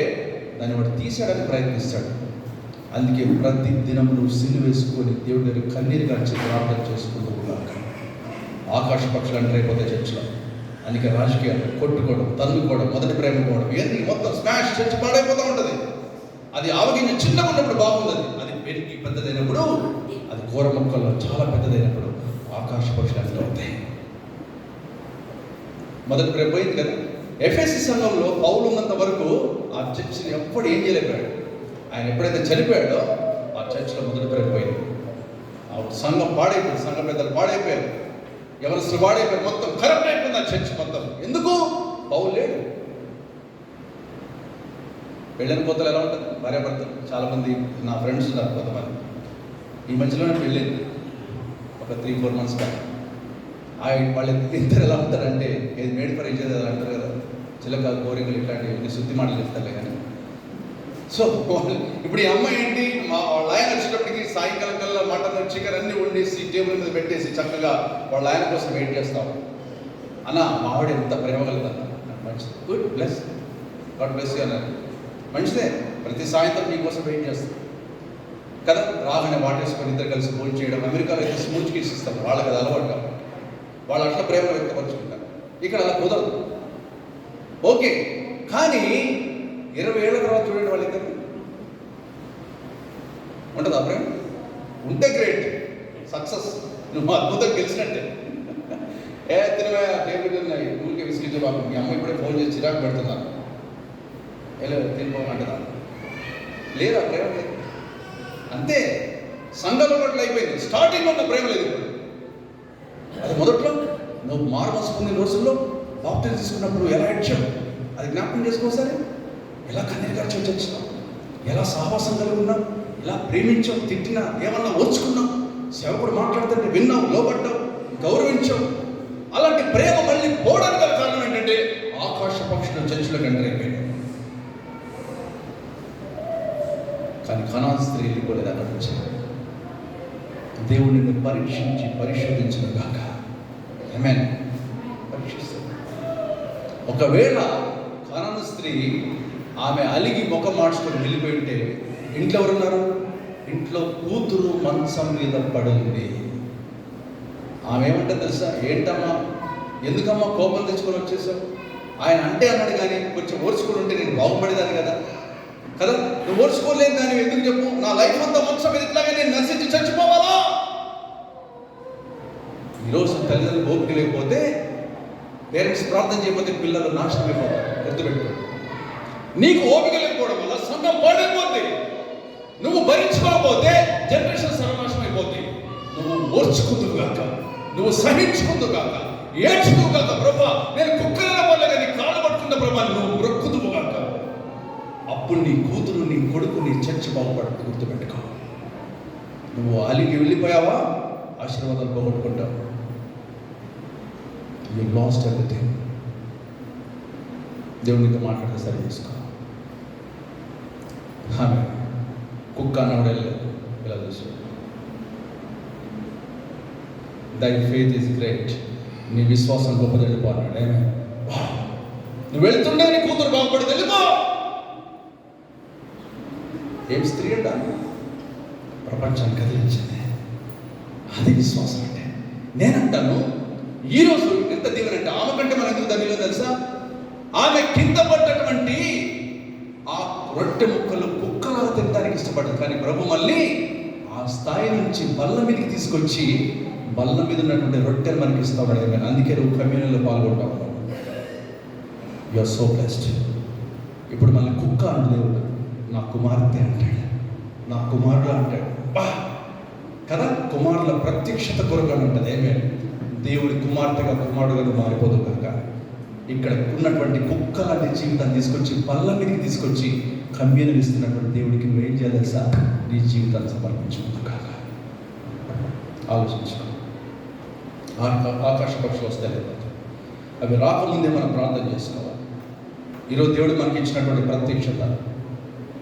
దాన్ని వాడు తీసేయడానికి ప్రయత్నిస్తాడు. అందుకే ప్రతి దినం నువ్వు సిలువ వేసుకొని దేవుడి దగ్గర కన్నీరు గార్చి ప్రార్థన చేసుకుంటూ ఉన్నాక ఆకాశ పక్షులు అంటే అయిపోతాయి చర్చిలో. అందుకే రాజకీయాలు, కొట్టుకోవడం, తన్నుకోవడం, మొదటి ప్రేమ పోవడం, ఇవన్నీ మొత్తం స్మాష్ చర్చి పాడైపోతూ ఉంటుంది. అది ఆవగింజ చిన్నగా ఉన్నప్పుడు బాగుంది, అది పెరిగి పెద్దదైనప్పుడు, అది కూర మొక్కల్లో చాలా పెద్దదైనప్పుడు ఆకాశ పక్షులు అంటే అవుతాయి. మొదటి ప్రేమ పోయింది కదా. ఎఫెసీ సంఘంలో పౌలు ఉన్నంత వరకు ఆ చర్చిని ఎప్పుడు ఏం చేయలేకపోయాడు. ఆయన ఎప్పుడైతే చనిపోయాడో ఆ చర్చిలో మొదటి ప్రేమ పోయింది. ఆ సంఘం పాడైపోయింది, సంఘ పెద్దలు పాడైపోయారు, ఎవరు పాడైపోయారు, మొత్తం కరెక్ట్ అయిపోయింది ఆ చర్చ్ మొత్తం. ఎందుకు? పౌలు లేడు. పెళ్ళని కొత్తలు ఎలా ఉంటుంది? భార్యాభర్తలు చాలామంది నా ఫ్రెండ్స్ ఉన్నారు కొంతమంది. ఈ మధ్యలోనే పెళ్ళింది ఒక 3-4 months బ్యాక్. వాళ్ళు ఇద్దరు ఎలా ఉంటారంటే, ఏది మేడి పని ఇచ్చేది అలా అంటారు కదా, చిలక కోరికలు ఇట్లాంటివి శుద్ధి మాటలు చెప్తారులే కానీ. సో ఇప్పుడు ఈ అమ్మాయి ఏంటి, వాళ్ళ ఆయన వచ్చేటప్పటికి సాయంకాలం కల్లా మటన్ చికెన్ అన్నీ వండేసి టేబుల్ మీద పెట్టేసి చక్కగా వాళ్ళ ఆయన కోసం వెయిట్ చేస్తాం. అన్న మా ఆవిడ ఎంత ప్రేమ కలుగుతాను, మంచిది, good, bless, God bless you అన్నారు. మంచిదే, ప్రతి సాయంత్రం మీకోసం వెయిట్ చేస్తాం కదా. రాగానే వాటేసుకొని ఇద్దరు కలిసి భోజనం చేయడం. అమెరికాలో అయితే స్మూచ్ కిస్ ఇస్తారు, వాళ్ళకి అది అలవాటు కాబట్టి వాళ్ళు అట్లా ప్రేమ వ్యక్తపరుచుకుంటారు. ఇక్కడ అలా కుదరదు. ఓకే, కానీ 20 ఏళ్ళ తర్వాత చూడండి వాళ్ళిద్దరు ఉంటుందా ప్రేమ? ఉంటే గ్రేట్, సక్సెస్, నువ్వు అద్భుతం గెలిచినట్టే. తినవా టేబుల్ ఉన్నాయి, ఊరికే విసిగితే బాబు మీ అమ్మ ఇప్పుడే ఫోన్ చేసి చిరాకు పెడుతున్నారు, ఎలా తినిపోమంటుందా? లేదా ప్రేమ లేదు. అంతే, సంఘంలో అట్లా అయిపోయింది. స్టార్టింగ్లో ఉన్న ప్రేమ లేదు ఇప్పుడు. అది మొదట్లో నువ్వు మార్మల్స్ పొందిన రోజుల్లో బాప్టిజం తీసుకున్నప్పుడు ఎలా ఇచ్చావు అది జ్ఞాపకం చేసుకోసారి. ఎలా కన్నీరు గార్చావు చర్చిలో, ఎలా సహవాసం కలిగి ఉన్నావు, ఎలా ప్రేమించావు, తిట్టినా ఏమన్నా ఓర్చుకున్నావు, సేవకుడు మాట్లాడుతుంటే విన్నావు, లోబడ్డావు, గౌరవించావు. అలాంటి ప్రేమ మళ్ళీ పోవడానికి గల కారణం ఏంటంటే ఆకాశ పక్షులు చర్చిలో ఎంటర్ అయిపోయాయి. కానీ కనాన్ స్త్రీ వెళ్ళిపోలేదు అక్కడ నుంచి. దేవుడు నిన్ను పరీక్షించి పరిశోధించిన గాక. ఆమేన్. పరీక్షిస్తాడు. ఒకవేళ కనాను స్త్రీ ఆమె అలిగి ముఖం మార్చుకొని వెళ్ళిపోయి ఉంటే ఇంట్లో ఎవరున్నారు? ఇంట్లో కూతురు మంచం మీద పడింది. ఆమె ఏమంటే తెలుసా, ఏంటమ్మా ఎందుకమ్మా కోపం తెచ్చుకొని వచ్చేసావు? ఆయన అంటే అన్నాడు కానీ కొంచెం ఓర్చుకుని ఉంటే నేను బాగుపడేదాన్ని కదా. నువ్వు ఓర్చుకోలేదు దాన్ని ఎందుకు చెప్పు? నా లైఫ్ అంతా మంచం మీద ఇట్లాగే నేను నశించి చచ్చిపోవాలా? ఈరోజు తల్లిదండ్రులు ఓపిక లేకపోతే, పేరెంట్స్ ప్రార్థన చేయకపోతే పిల్లలు నాశనం అయిపోతారు. గుర్తుపెట్టుకో, నీకు ఓపిక లేకపోవడం వల్ల సంఘం పాడైపోద్ది. నువ్వు భరించుకోకపోతే జనరేషన్ సర్వనాశనం అయిపోద్ది. నువ్వు ఓర్చుకుందువు కాక, నువ్వు సహించుకుందువు కాక, ఏడ్చుకుందువు కాక, ప్రభా నేను కుక్కల వల్ల నీ కాళ్ళు పట్టుకున్న ప్రభా నువ్వు మొక్కుదువు కాక. అప్పుడు నీ కూతురు, నీ కొడుకు, నీ చర్చ బాగుపడుతుంది. గుర్తుపెట్టుకో. నువ్వు అలిగి వెళ్ళిపోయావా, ఆశీర్వాదాలు పోగొట్టుకుంటావు. You lost everything. దేవునితో మాట్లాడితే సరి చేసుకో. ఆమె కుక్క అన్నవాడు వెళ్ళలేదు, ఇలా చూసాడు. దై ఫెయిత్ ఈజ్ గ్రేట్. నీ విశ్వాసం గొప్పది వెళ్ళిపోన్నాడు. ఏమే నువ్వు వెళ్తుండే నీ కూతురు బాగుపడి వెళ్ళిపో. ఏం స్త్రీ అంట, ప్రపంచాన్ని కదిలించింది. అది విశ్వాసం అంటే. నేనంటాను ఈరోజు ఎంత దీవెనంటే, ఆమె కంటే మనం ఎందుకు ధన్యులో తెలుసా? ఆమె కింద పడ్డటువంటి ఆ రొట్టె ముక్కలు కుక్కలాగా తినడానికి ఇష్టపడదు. కానీ ప్రభు మళ్ళీ ఆ స్థాయి నుంచి బల్ల మీదకి తీసుకొచ్చి బల్ల మీద ఉన్నటువంటి రొట్టెలు మనకి ఇస్తా ఉన్నాడు. కానీ అందుకే నువ్వు కమ్యూనియన్లో పాల్గొంటా ఉన్నావు. You are so blessed. ఇప్పుడు మళ్ళీ కుక్క అంటే దేవుడు నా కుమార్తె అంటాడు, నా కుమారుడు అంటాడు. బా కదా, కుమారుల ప్రత్యక్షత కొరకు అని ఉంటుంది. ఏమే దేవుడి కుమార్తెగా కుమారుడుగా మారిపోదు కనుక ఇక్కడ ఉన్నటువంటి కుక్క లాంటి జీవితాన్ని తీసుకొచ్చి బల్ల మీదకి తీసుకొచ్చి కమ్యూనియన్ ఇస్తున్నటువంటి దేవుడికి నువ్వు ఏం చేయాలి తెలుసా? నీ జీవితాన్ని సమర్పించుకుంటూ కాక ఆలోచించుకో. ఆకాశ పక్షులు వస్తే లేదు, అవి రాకముందే మనం ప్రార్థన చేసుకోవాలి. ఈరోజు దేవుడు మనకి ఇచ్చినటువంటి ప్రత్యక్షత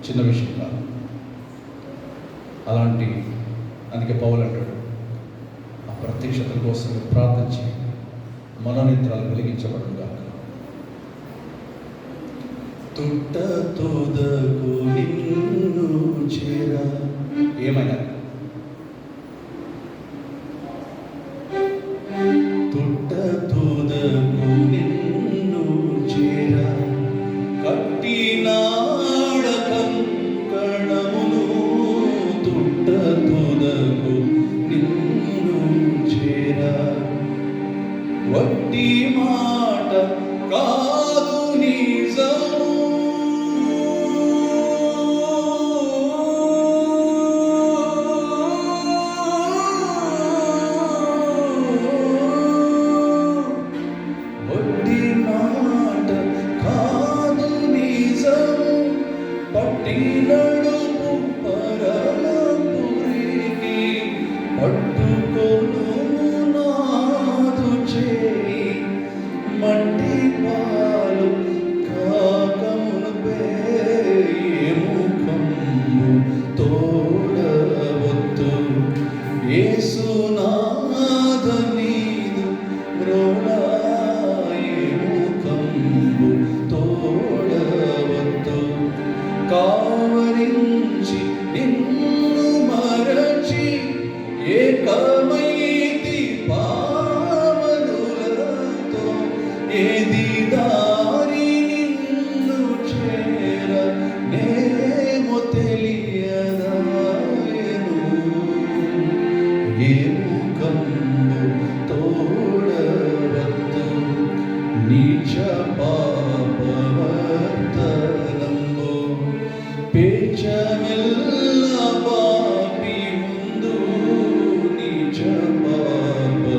చిన్న విషయం కాదు. అలాంటి అందుకే పౌలు అంటాడు, ఆ ప్రత్యక్షతల కోసం ప్రార్థించి మనోనేత్రాలు వెలిగించబడును గాక. తుట్ట తోదకు నిన్ను చేర ఏమైనా తుట్ట తోదకు నిన్ను చేర కట్టినాడకం కణమును తుట్ట తోదకు నిన్ను చేర వట్టి మాట కాదు నిజము వట్టి మాట కాదు నిజము పట్టి నడుపు పరమపురికి పట్టుకొను నాదు చేయి మట్టి పాలు కాకమును ముఖము తోడవద్దు యేసునాథ నీదు మ్రోలాయి ముఖము తోడవద్దు కావరించి నిన్ను మరచి ఏకమైతి పావనులతో ఏది దారి నిన్ను చేర నేమో తెలియదాయను ఏ ముఖము తోడవద్దు నీచ పాపవర్తనంబు పేచమెల్ల పాపి ముందు నీచ పాపవర్తనంబు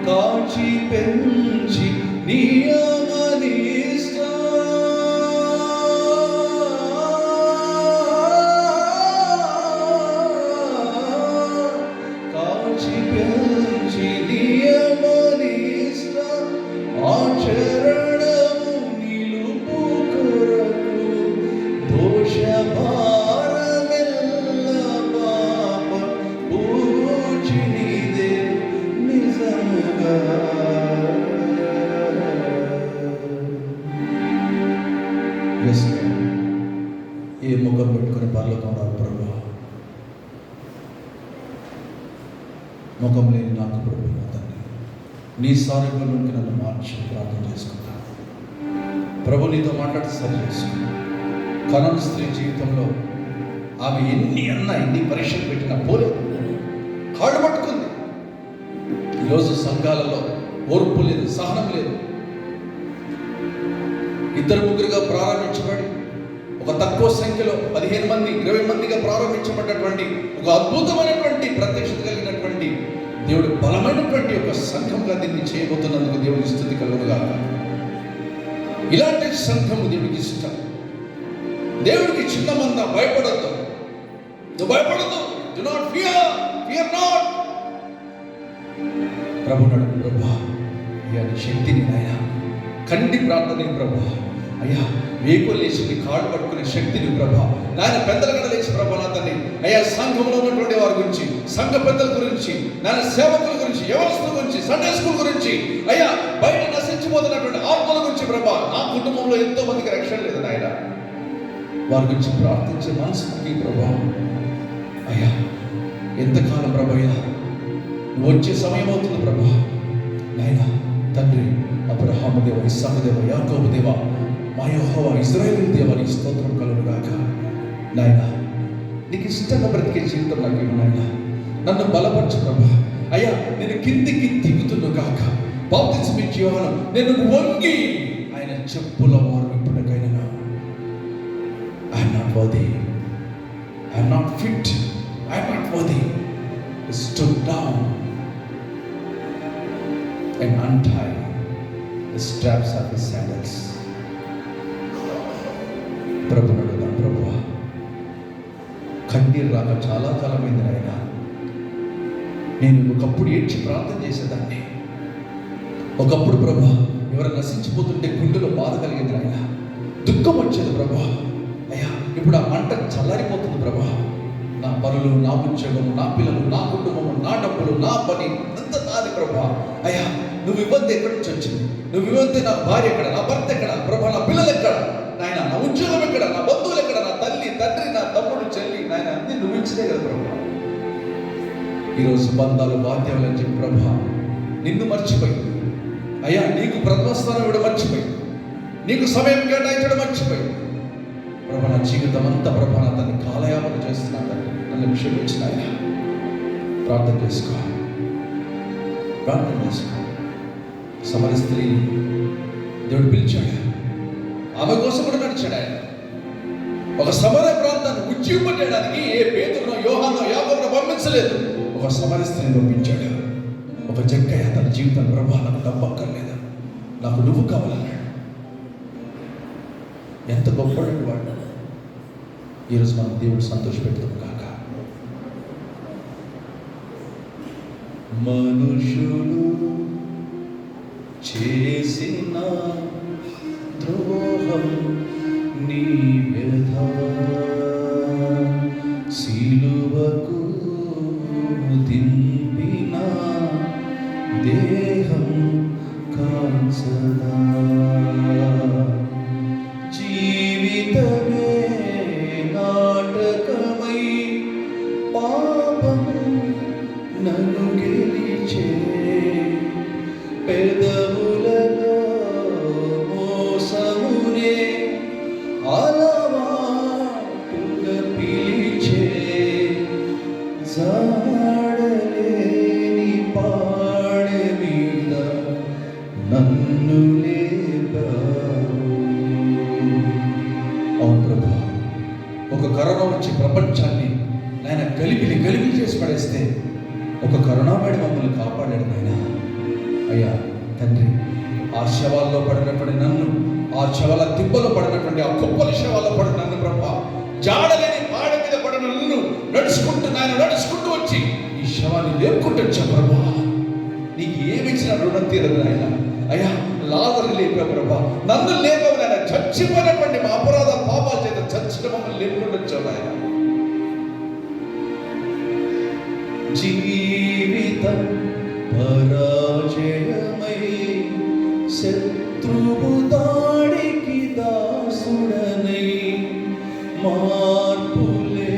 కాచి పెంచి నియమనిష్ట కాచి పెంచి నియమనిష్ట ఆచరణము నిలుపు కొరకు దోష భారమెల్ల పాప పూజినిదే నిజముగా ముఖం లేని నాకు ప్రభు తండ్రి నీ సారూప్యంలోకి నన్ను మార్చి ప్రార్థన చేసుకుంటాను. ప్రభు నీతో మాట్లాడి సరి చేసుకో. కనాను స్త్రీ జీవితంలో ఆమె ఎన్ని పరీక్షలు పెట్టినా పోలేదు, కాళ్ళు పట్టుకుంది. ఈరోజు సంఘాలలో ఓర్పు లేదు, సహనం లేదు. 2-3గా ప్రారంభించబడి ఒక తక్కువ సంఖ్యలో 15 మంది 20 మందిగా ప్రారంభించబడ్డటువంటి ఒక అద్భుతమైనటువంటి ప్రత్యక్షత కలిగినటువంటి దేవుడు బలమైనటువంటి ఒక సంఘంగా దీన్ని చేయబోతున్నందుకు దేవుడికి స్తుతి కలుగునుగాక. ఇలాంటి సంఘము దేవుడికి ఇష్టం. దేవుడికి చిన్న మంద భయపడద్దు, నువ్వు భయపడద్దు. Do not fear not. ప్రభు నడుపు ప్రభా, అయ్యా నీ శక్తిని నాయన కండి ప్రార్థన ప్రభా, అయ్యా వేకులు లేచి కాళ్ళు పట్టుకునే శక్తిని ప్రభా, నాయన పెద్దల కడ లేచి ప్రభా నా తండ్రి, అయ్యా సంఘంలో ఉన్నటువంటి వారి గురించి, సంఘ పెద్దల గురించి, నాయన సేవకుల గురించి, వ్యవస్థల గురించి, సండే స్కూల్ గురించి, అయ్యా బయట నశించిపోతున్నటువంటి ఆత్మల గురించి ప్రభా, నా కుటుంబంలో ఎంతో మందికి రక్షణ లేదు నాయన, వారి గురించి ప్రార్థించే మనసుకి ప్రభా, అయ్యా ఎంతకాలం ప్రభయ్యా నువ్వు వచ్చే సమయం అవుతుంది ప్రభా నాయన తండ్రి. అబ్రహాము దేవ, ఇస్సాకు దేవ, యాకోబు దేవ, మా యెహోవా ఇశ్రాయేలు దేవ, నీ స్తోత్రం కలుగునుగాక. నాయన నీకు ఇష్టంగా బ్రతికే జీవితం నాకు ఇవ్వు నాయన, నన్ను బలపరచు ప్రభా. అయ్యా నేను కిందికి దిగుతును గాక. బాప్తిస్మం ఇచ్చే యోహాను నేను వంగి ఆయన చెప్పుల వారు ఇప్పటికైనా I'm not worthy, I'm not fit, I'm not worthy. Stood down and untie the straps of his sandals. ప్రభు నడుదాం. ప్రభు కన్నీరు రాక చాలా కాలమైంది నాయన. నేను ఒకప్పుడు ఏడ్చి ప్రార్థన చేసేదాన్ని. ఒకప్పుడు ప్రభు ఎవరు నశించిపోతుంటే గుండెలో బాధ కలిగింది నాయన, దుఃఖం వచ్చేది ప్రభు. అయ్యా ఇప్పుడు ఆ మంట చల్లారిపోతుంది ప్రభు. నా పనులు, నా ఉద్యోగము, నా పిల్లలు, నా కుటుంబము, నా డబ్బులు, నా పని అంత నాది ప్రభా. అయ్యా నువ్వు ఇవ్వంతే ఎక్కడి నుంచి వచ్చింది? నువ్వు ఇవ్వంతే నా భార్య ఎక్కడ, నా భర్త ఎక్కడ ప్రభా, నా పిల్లలు ఎక్కడ నాయన, నా ఉద్యోగం ఎక్కడ, నా బంధువులు ఎక్కడ, నా తల్లి తండ్రి, నా తమ్ముడు చెల్లి నాయన, అన్ని నువ్వు ఇచ్చినే కదా ప్రభా. ఈరోజు బంధాలు బాధ్యతలు అని చెప్పి ప్రభా నిన్ను మర్చిపోయి, అయ్యా నీకు ప్రథమ స్థానం ఇవ్వడం మర్చిపోయి, నీకు సమయం కేటాయించడం మర్చిపోయి ప్రభా నా జీవితం అంతా ప్రభా నా తన కాలయాపన చేస్తున్నాను. నన్ను క్షమించిన ఆయన ప్రార్థన చేసుకో, ప్రార్థన చేసుకో. సమర స్త్రీ దేవుడు పిలిచాడు, ఆమె కోసం కూడా నడిచాడు ఆయన. ఒక సమర ప్రాంతాన్ని ఉజ్జీవింపజేయడానికి ఏ పేతురునో యోహానో యాకోబునో పంపించలేదు, ఒక సమర స్త్రీని పంపించాడు. ఒక జక్కయ్య తన జీవితం ప్రభా నాకు డబ్బు అక్కర్లేదు, నాకు నువ్వు కావాలన్నాడు. ఎంత గొప్పవాడు వాడు. ఈరోజు మనం దేవుడు సంతోషపెడతాం కాక. మనుషులు చేసిన ద్రోహం నీ వ్యధ సిలువకు దింపిన దేహం కాంచదా, జీవితమే నాటకమై పాపం నన్ను గెలిచే, పెదవులలో మోసమునే అలవాటుగా పిలిచే, జాడలేని పాడె మీద నన్ను లేపావు. అవును ప్రభా, ఒక కరోనా వచ్చి ప్రపంచాన్ని ఆయన గలిబిలి చేసి పడేస్తే ఒక కరుణామయుడు మమ్మల్ని కాపాడాడు నాయన. అయ్యా తండ్రి, ఆ శవాల్లో పడినటువంటి నన్ను, ఆ శవాల తిబ్బలో పడినటువంటి ఆ కుప్పల శవాల్లో పడిన నన్ను ప్రభా, జాడలేని పాడ మీద పడిన నన్ను నడుచుకుంటూ వచ్చి ఈ శవాన్ని లేపుకుంటూ వచ్చా ప్రభా. నీకు ఏమిచ్చినా రుణం తీరదు నాయన. అయ్యా లాజరు లేపా ప్రభా, నన్ను లేపవు నాయన. చచ్చిపోయినటువంటి మా అపరాధ పాపాల చేత చచ్చిన మమ్మల్ని లేపుకుంటూ వచ్చావు నాయన. జీవితం పరాజయమై శత్రువు దాడికి దాసుడనై, మార్పులేని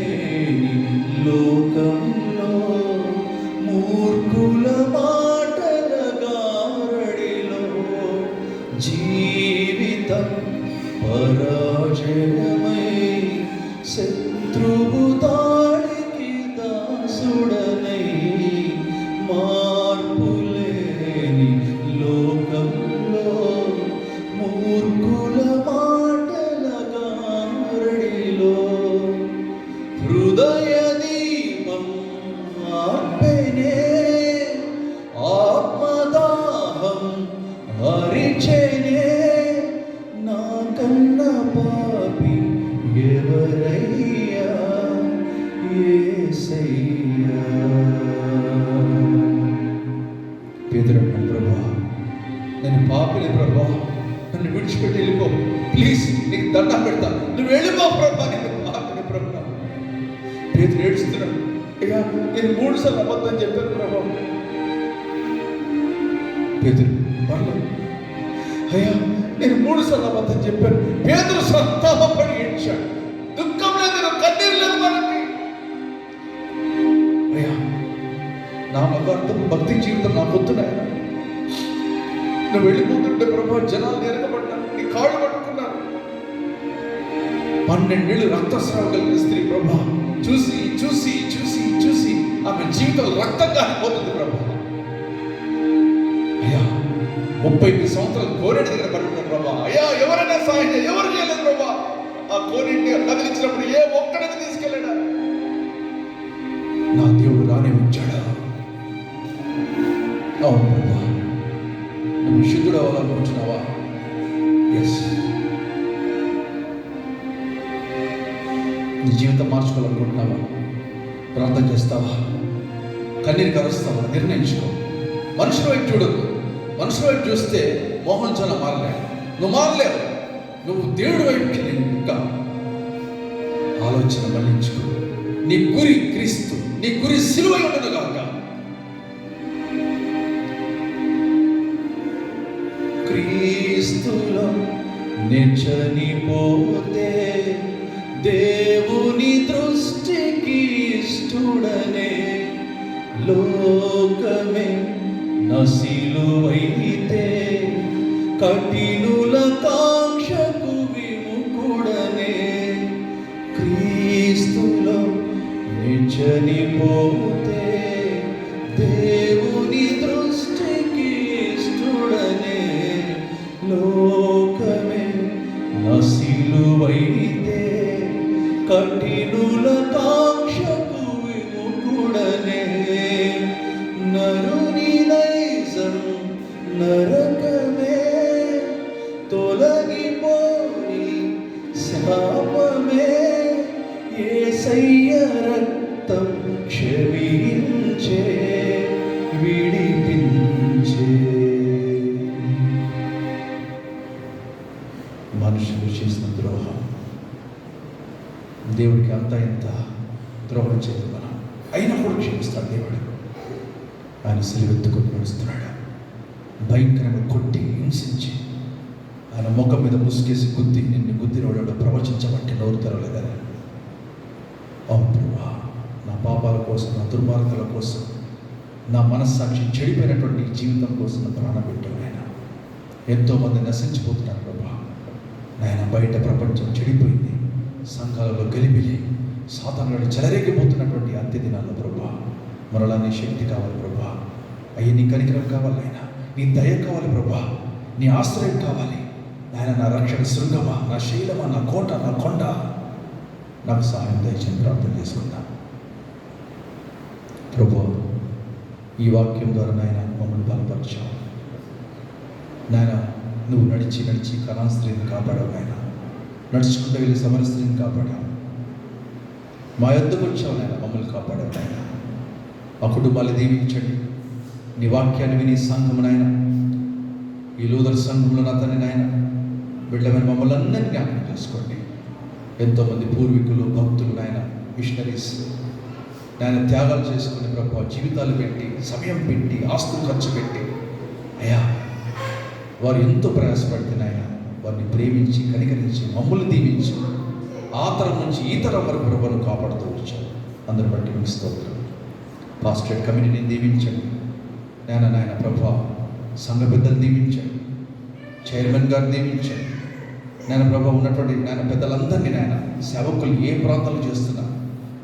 లోకంలో మూర్ఖు దాసుడనై మార్పులేని లోకంలో మూర్ఖుల మాటల గారడిలో హృదయ దీపం ఆర్పెనే ఆత్మదాహం హరిచెనే నా కన్న పాపి ఎవరయ్యా యేసయ్యా. పేదరన్న ప్రభా, నేను పాపిని ప్రభా, నన్ను విడిచిపెట్టి వెళ్ళిపో ప్లీజ్, నీకు దండం పెడతా, నువ్వు వెళ్ళిపో ప్రభా, నేను పాపిని ప్రభా. పేదరు ఏడుస్తున్నాడు, అయ్యా నేను 3 సార్లు అబద్ధం చెప్పాను ప్రభా. పేదరు పర్లేదు, అయ్యా నేను 3 సార్లు అబద్ధం చెప్పాను. పేదరు సంతాపడి ఏడ్చాడు, దుఃఖం లేదు, కన్నీరు లేదు మనకి. అయ్యా నా మతార్థం భక్తి జీవితం నాకు వద్దునాయన, నువ్వు వెళ్ళిపోతుంటే ప్రభా జనాలు ఎరగబడ్డాను, నీ కాళ్ళు పట్టుకున్నాను. 12 ఏళ్ళు రక్తస్రావం కలిగిన స్త్రీ ప్రభా, చూసి చూసి చూసి చూసి ఆమె జీవితం రక్తం కాలిపోతుంది ప్రభా. అయ్యా 30 సంవత్సరాలు కోనేటి దగ్గర పడుతున్నారు ప్రభా. అయ్యా ఎవరైనా సాయం చేయ, ఎవరు చేయలేదు ప్రభా. ఆ కోనేటిని కదిలించినప్పుడు ఏ ఒక్కడిని తీసుకెళ్ళాడా? నా దేవుడు రానే వచ్చాడా? అవును ప్రభా, నువ్వు శుద్ధుడు అవ్వాలనుకుంటున్నావా? ఎస్. నీ జీవితం మార్చుకోవాలనుకుంటున్నావా? ప్రార్థన చేస్తావా? కన్నీరు కరుస్తావా? నిర్ణయించుకో. మనుషుల వైపు చూడదు. మనుషుల వైపు చూస్తే మోహన్ చాలా మారలేవు, నువ్వు మారలేవు. నువ్వు దేవుడి వైపుకి ఇంకా ఆలోచన మళ్ళించుకో. నీ గురి క్రీస్తు, నీ గురి సిలువై ఉండదు కాక. క్రీస్తులో నిచనిపోతే దేవుని దృష్టికి ఇష్టడనే, లోకమే నసిలువైతే కఠినుల కాంక్షకు విముఖుడనే. క్రీస్తులో నిచనిపోతే దేవుని దృష్టికి ఇష్టడనే, లోకమే నసిలువైతే కఠినుల కాంక్షకు విముఖుడనే. నరుని నైజం నరకమే తొలగిపోయి శాపమే, యేసయ్య రక్తం క్షమించే విడిపించే. మనుషులు చేసిన ద్రోహం దేవుడికి అంతా ఇంత ద్రోహం చేయదు మనం, అయినా కూడా క్షమిస్తాడు దేవుడు. ఆయన సిలువెత్తుకొని నడుస్తున్నాడు, భయంకరంగా కొట్టి హింసించి ఆయన ముఖం మీద ముసుగేసి గుద్ది, నిన్ను గుద్దినోడు ప్రవచించబట్టి నోరు తెరవలేదని. అవును ప్రభువా, నా పాపాల కోసం, నా దుర్మార్గాల కోసం, నా మనస్సాక్షి చెడిపోయినటువంటి జీవితం కోసం నా ప్రాణం పెట్టావు ఆయన. ఎంతోమంది నశించిపోతున్నారు ప్రభా. నాయన బయట ప్రపంచం చెడిపోయింది, సంఘాలలో గలిబిలి, సాతానుడు చెలరేగిపోతున్నటువంటి అంత్య దినాల్లో ప్రభా మరలా నీ శక్తి కావాలి ప్రభా. అయ్యి నీ కనికరం కావాలి ఆయన, నీ దయ కావాలి ప్రభా, నీ ఆశ్రయం కావాలి ఆయన. నా రక్షణ శృంగమా, నా శైలమా, నా కోట, నా కొండ, నాకు సహాయం దయచేసి ప్రార్థన చేసుకుందా ప్రభు. ఈ వాక్యం ద్వారా నాయన మమ్మల్ని బలపరిచావు నాయన. నువ్వు నడిచి నడిచి కనాన్ స్త్రీని కాపాడావు నాయన, నడుచుకుంటూ వెళ్ళి సమర స్త్రీని కాపాడావు. మా యొద్దకు వచ్చావు నాయన, మమ్మల్ని కాపాడావు నాయన. ఆ కుటుంబాన్ని దీవించండి. నీ వాక్యాన్ని విని సంఘము నాయన, ఈ లూదర్ సంఘంలో నా తండ్రి నాయన బిడ్డమైన మమ్మల్ని అందరినీ జ్ఞాపకం చేసుకోండి. ఎంతోమంది పూర్వీకులు, భక్తులు నాయన, మిషనరీస్ నాయన త్యాగాలు చేసుకుని ప్రభు జీవితాలు పెట్టి, సమయం పెట్టి, ఆస్తులు ఖర్చు పెట్టి అయ్యా వారు ఎంతో ప్రయాసపడితే నాయన వారిని ప్రేమించి కనికరించి మమ్మల్ని దీవించి ఆ తరం నుంచి ఈ తరం వరకు ప్రభువును కాపాడుతూ వచ్చారు. అందరి బట్టి మీకు స్తోత్రం. పాస్టరేట్ కమిటీని దీవించండి నాయన ప్రభు. సంఘ పెద్దలు దీవించండి, చైర్మన్ గారు దీవించండి నాయన ప్రభు. ఉన్నటువంటి నాయన పెద్దలందరినీ నాయన, సేవకులు ఏ ప్రాంతాలు చేస్తున్నా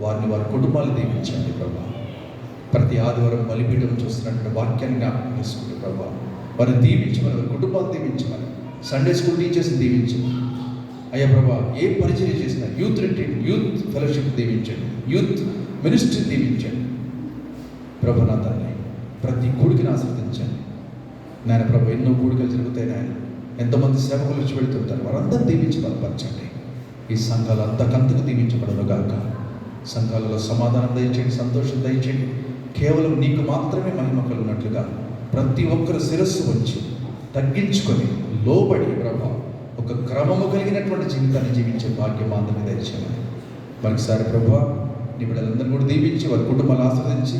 వారిని వారి కుటుంబాలు దీవించండి ప్రభు. ప్రతి ఆదివారం బలిపీఠం చూస్తున్నటువంటి వాక్యాన్ని జ్ఞాపకం చేసుకుంటే ప్రభా వారిని దీవించమని, వారి కుటుంబాన్ని దీవించమని, సండే స్కూల్ టీచర్స్ని దీవించమని అయ్యా ప్రభా, ఏ పరిచర్య చేసినా యూత్ రిట్రీట్, యూత్ ఫెలోషిప్ దీవించండి, యూత్ మినిస్ట్రీ దీవించండి ప్రభా. నా తండ్రి ప్రతి కూడికిని ఆశ్రదించండి నాయన ప్రభా. ఎన్నో కూడికలు జరుగుతాయి నాయన, ఎంతమంది సేవకులు వచ్చి వెళ్తుంటారు, వారందరూ దీవించి బలపరచండి. ఈ సంఘాలు అంతకంతకు దీవించబడను గాక. సంఘాలలో సమాధానం దయచేయండి, సంతోషం దయచేయండి. కేవలం నీకు మాత్రమే మహిమ కలుగునట్లుగా ప్రతి ఒక్కరు శిరస్సు వచ్చి తగ్గించుకొని లోబడి ప్రభా ఒక క్రమము కలిగినటువంటి జీవితాన్ని జీవించే భాగ్యం అందరినీ దయచేయమని మరొకసారి ప్రభా నీ బిడ్డలందరినీ కూడా దీవించి వారి కుటుంబాలు ఆస్వాదించి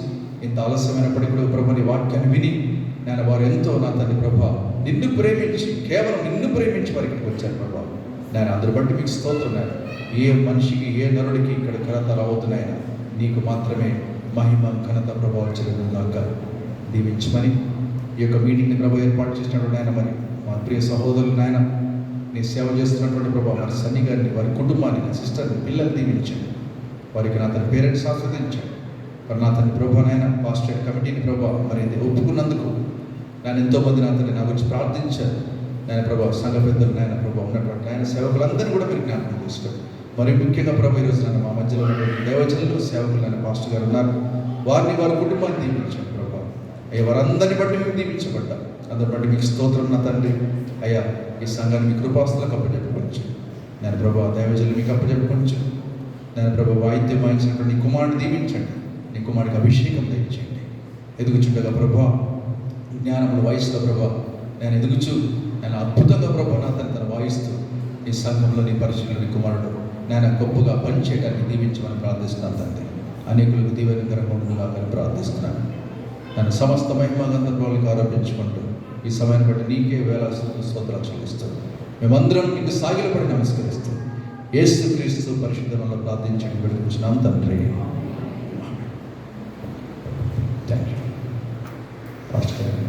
ఇంత ఆలస్యమైనప్పటికీ కూడా ప్రభా నీ వాక్యాన్ని విని నేను వారు ఎంతో నా తండ్రి ప్రభా నిన్ను ప్రేమించి, కేవలం నిన్ను ప్రేమించి వారి ఇక్కడికి వచ్చారు ప్రభా. నేను అందరి బట్టి మీకు స్తోత్రన్నాను. ఏ మనిషికి, ఏ నరుడికి ఇక్కడ ఘనతలు అవుతున్నాయన నీకు మాత్రమే మహిమ, ఘనత, ప్రభావం చెల్లిందాక దీవించమని ఈ యొక్క మీటింగ్ని ప్రభావ ఏర్పాటు చేసినటువంటి ఆయన, మరి మా ప్రియ సహోదరులు నాయన నీ సేవ చేస్తున్నటువంటి ప్రభావ మరి సన్ని గారిని, వారి కుటుంబాన్ని, నా సిస్టర్ని, పిల్లల్ని దీవించండి. వారికి నా తన పేరెంట్స్ ఆస్వాదించండి. మరి నా తన ప్రభా నాయన పాస్టర్ కమిటీని ప్రభావ మరి ఒప్పుకున్నందుకు నేను ఎంతోమంది నా తల్లి నా గురించి ప్రార్థించారు నాయన ప్రభావ. సంఘ పెద్దలు నాయన ప్రభావ ఉన్నటువంటి ఆయన సేవకులందరినీ కూడా మీరు జ్ఞాపకం చేసుకోండి. మరి ముఖ్యంగా ప్రభావ ఈరోజు నన్ను మా మధ్యలో ఉన్నటువంటి దైవజనులు, సేవకులు నాయన పాస్టర్ గారు ఉన్నారు, వారిని వారి కుటుంబాన్ని దీవించండి ప్రభావ. అయ్యా వారందరిని బట్టి మేము దీవించబడ్డాం. అందరి బట్టి మీకు స్తోత్రం నా తండ్రి. అయ్యా ఈ సంఘాన్ని మీ కృపాస్తులకు అప్పచెప్పుకొచ్చు నేను ప్రభావ. దైవజనులు మీకు అప్పచెప్పుకొచ్చు నేను ప్రభావ. వాయిద్యం వాయించినటువంటి నీ కుమారుని దీవించండి, నీ కుమారుడికి అభిషేకం దయచేయండి. ఎదుగుచుండగా ప్రభా జ్ఞానముల వయసులో ప్రభా నేను ఎదుగుచు నేను అద్భుతంగా ప్రభా నా తన వాయిస్తూ ఈ సంఘంలో నీ పరిచయంలో నీ కుమారుడు నేను గొప్పగా పనిచేయడానికి దీవించమని ప్రార్థిస్తున్నాను తండ్రి. అనేకులకు దీవెనకరంగా ఉండాలని ప్రార్థిస్తున్నాను. నన్ను సమస్త మహిమాగంధర్వాలకు ఆరోపించుకుంటూ ఈ సమయాన్ని బట్టి నీకే వేల స్తోత్రాలు చెల్లిస్తాను. మేమందరం నీకు సాగిలపడి నమస్కరిస్తూ యేసుక్రీస్తు పరిశుద్ధంలో ప్రార్థించండి పెట్టుకుంటున్నాం తండ్రి. Thank you.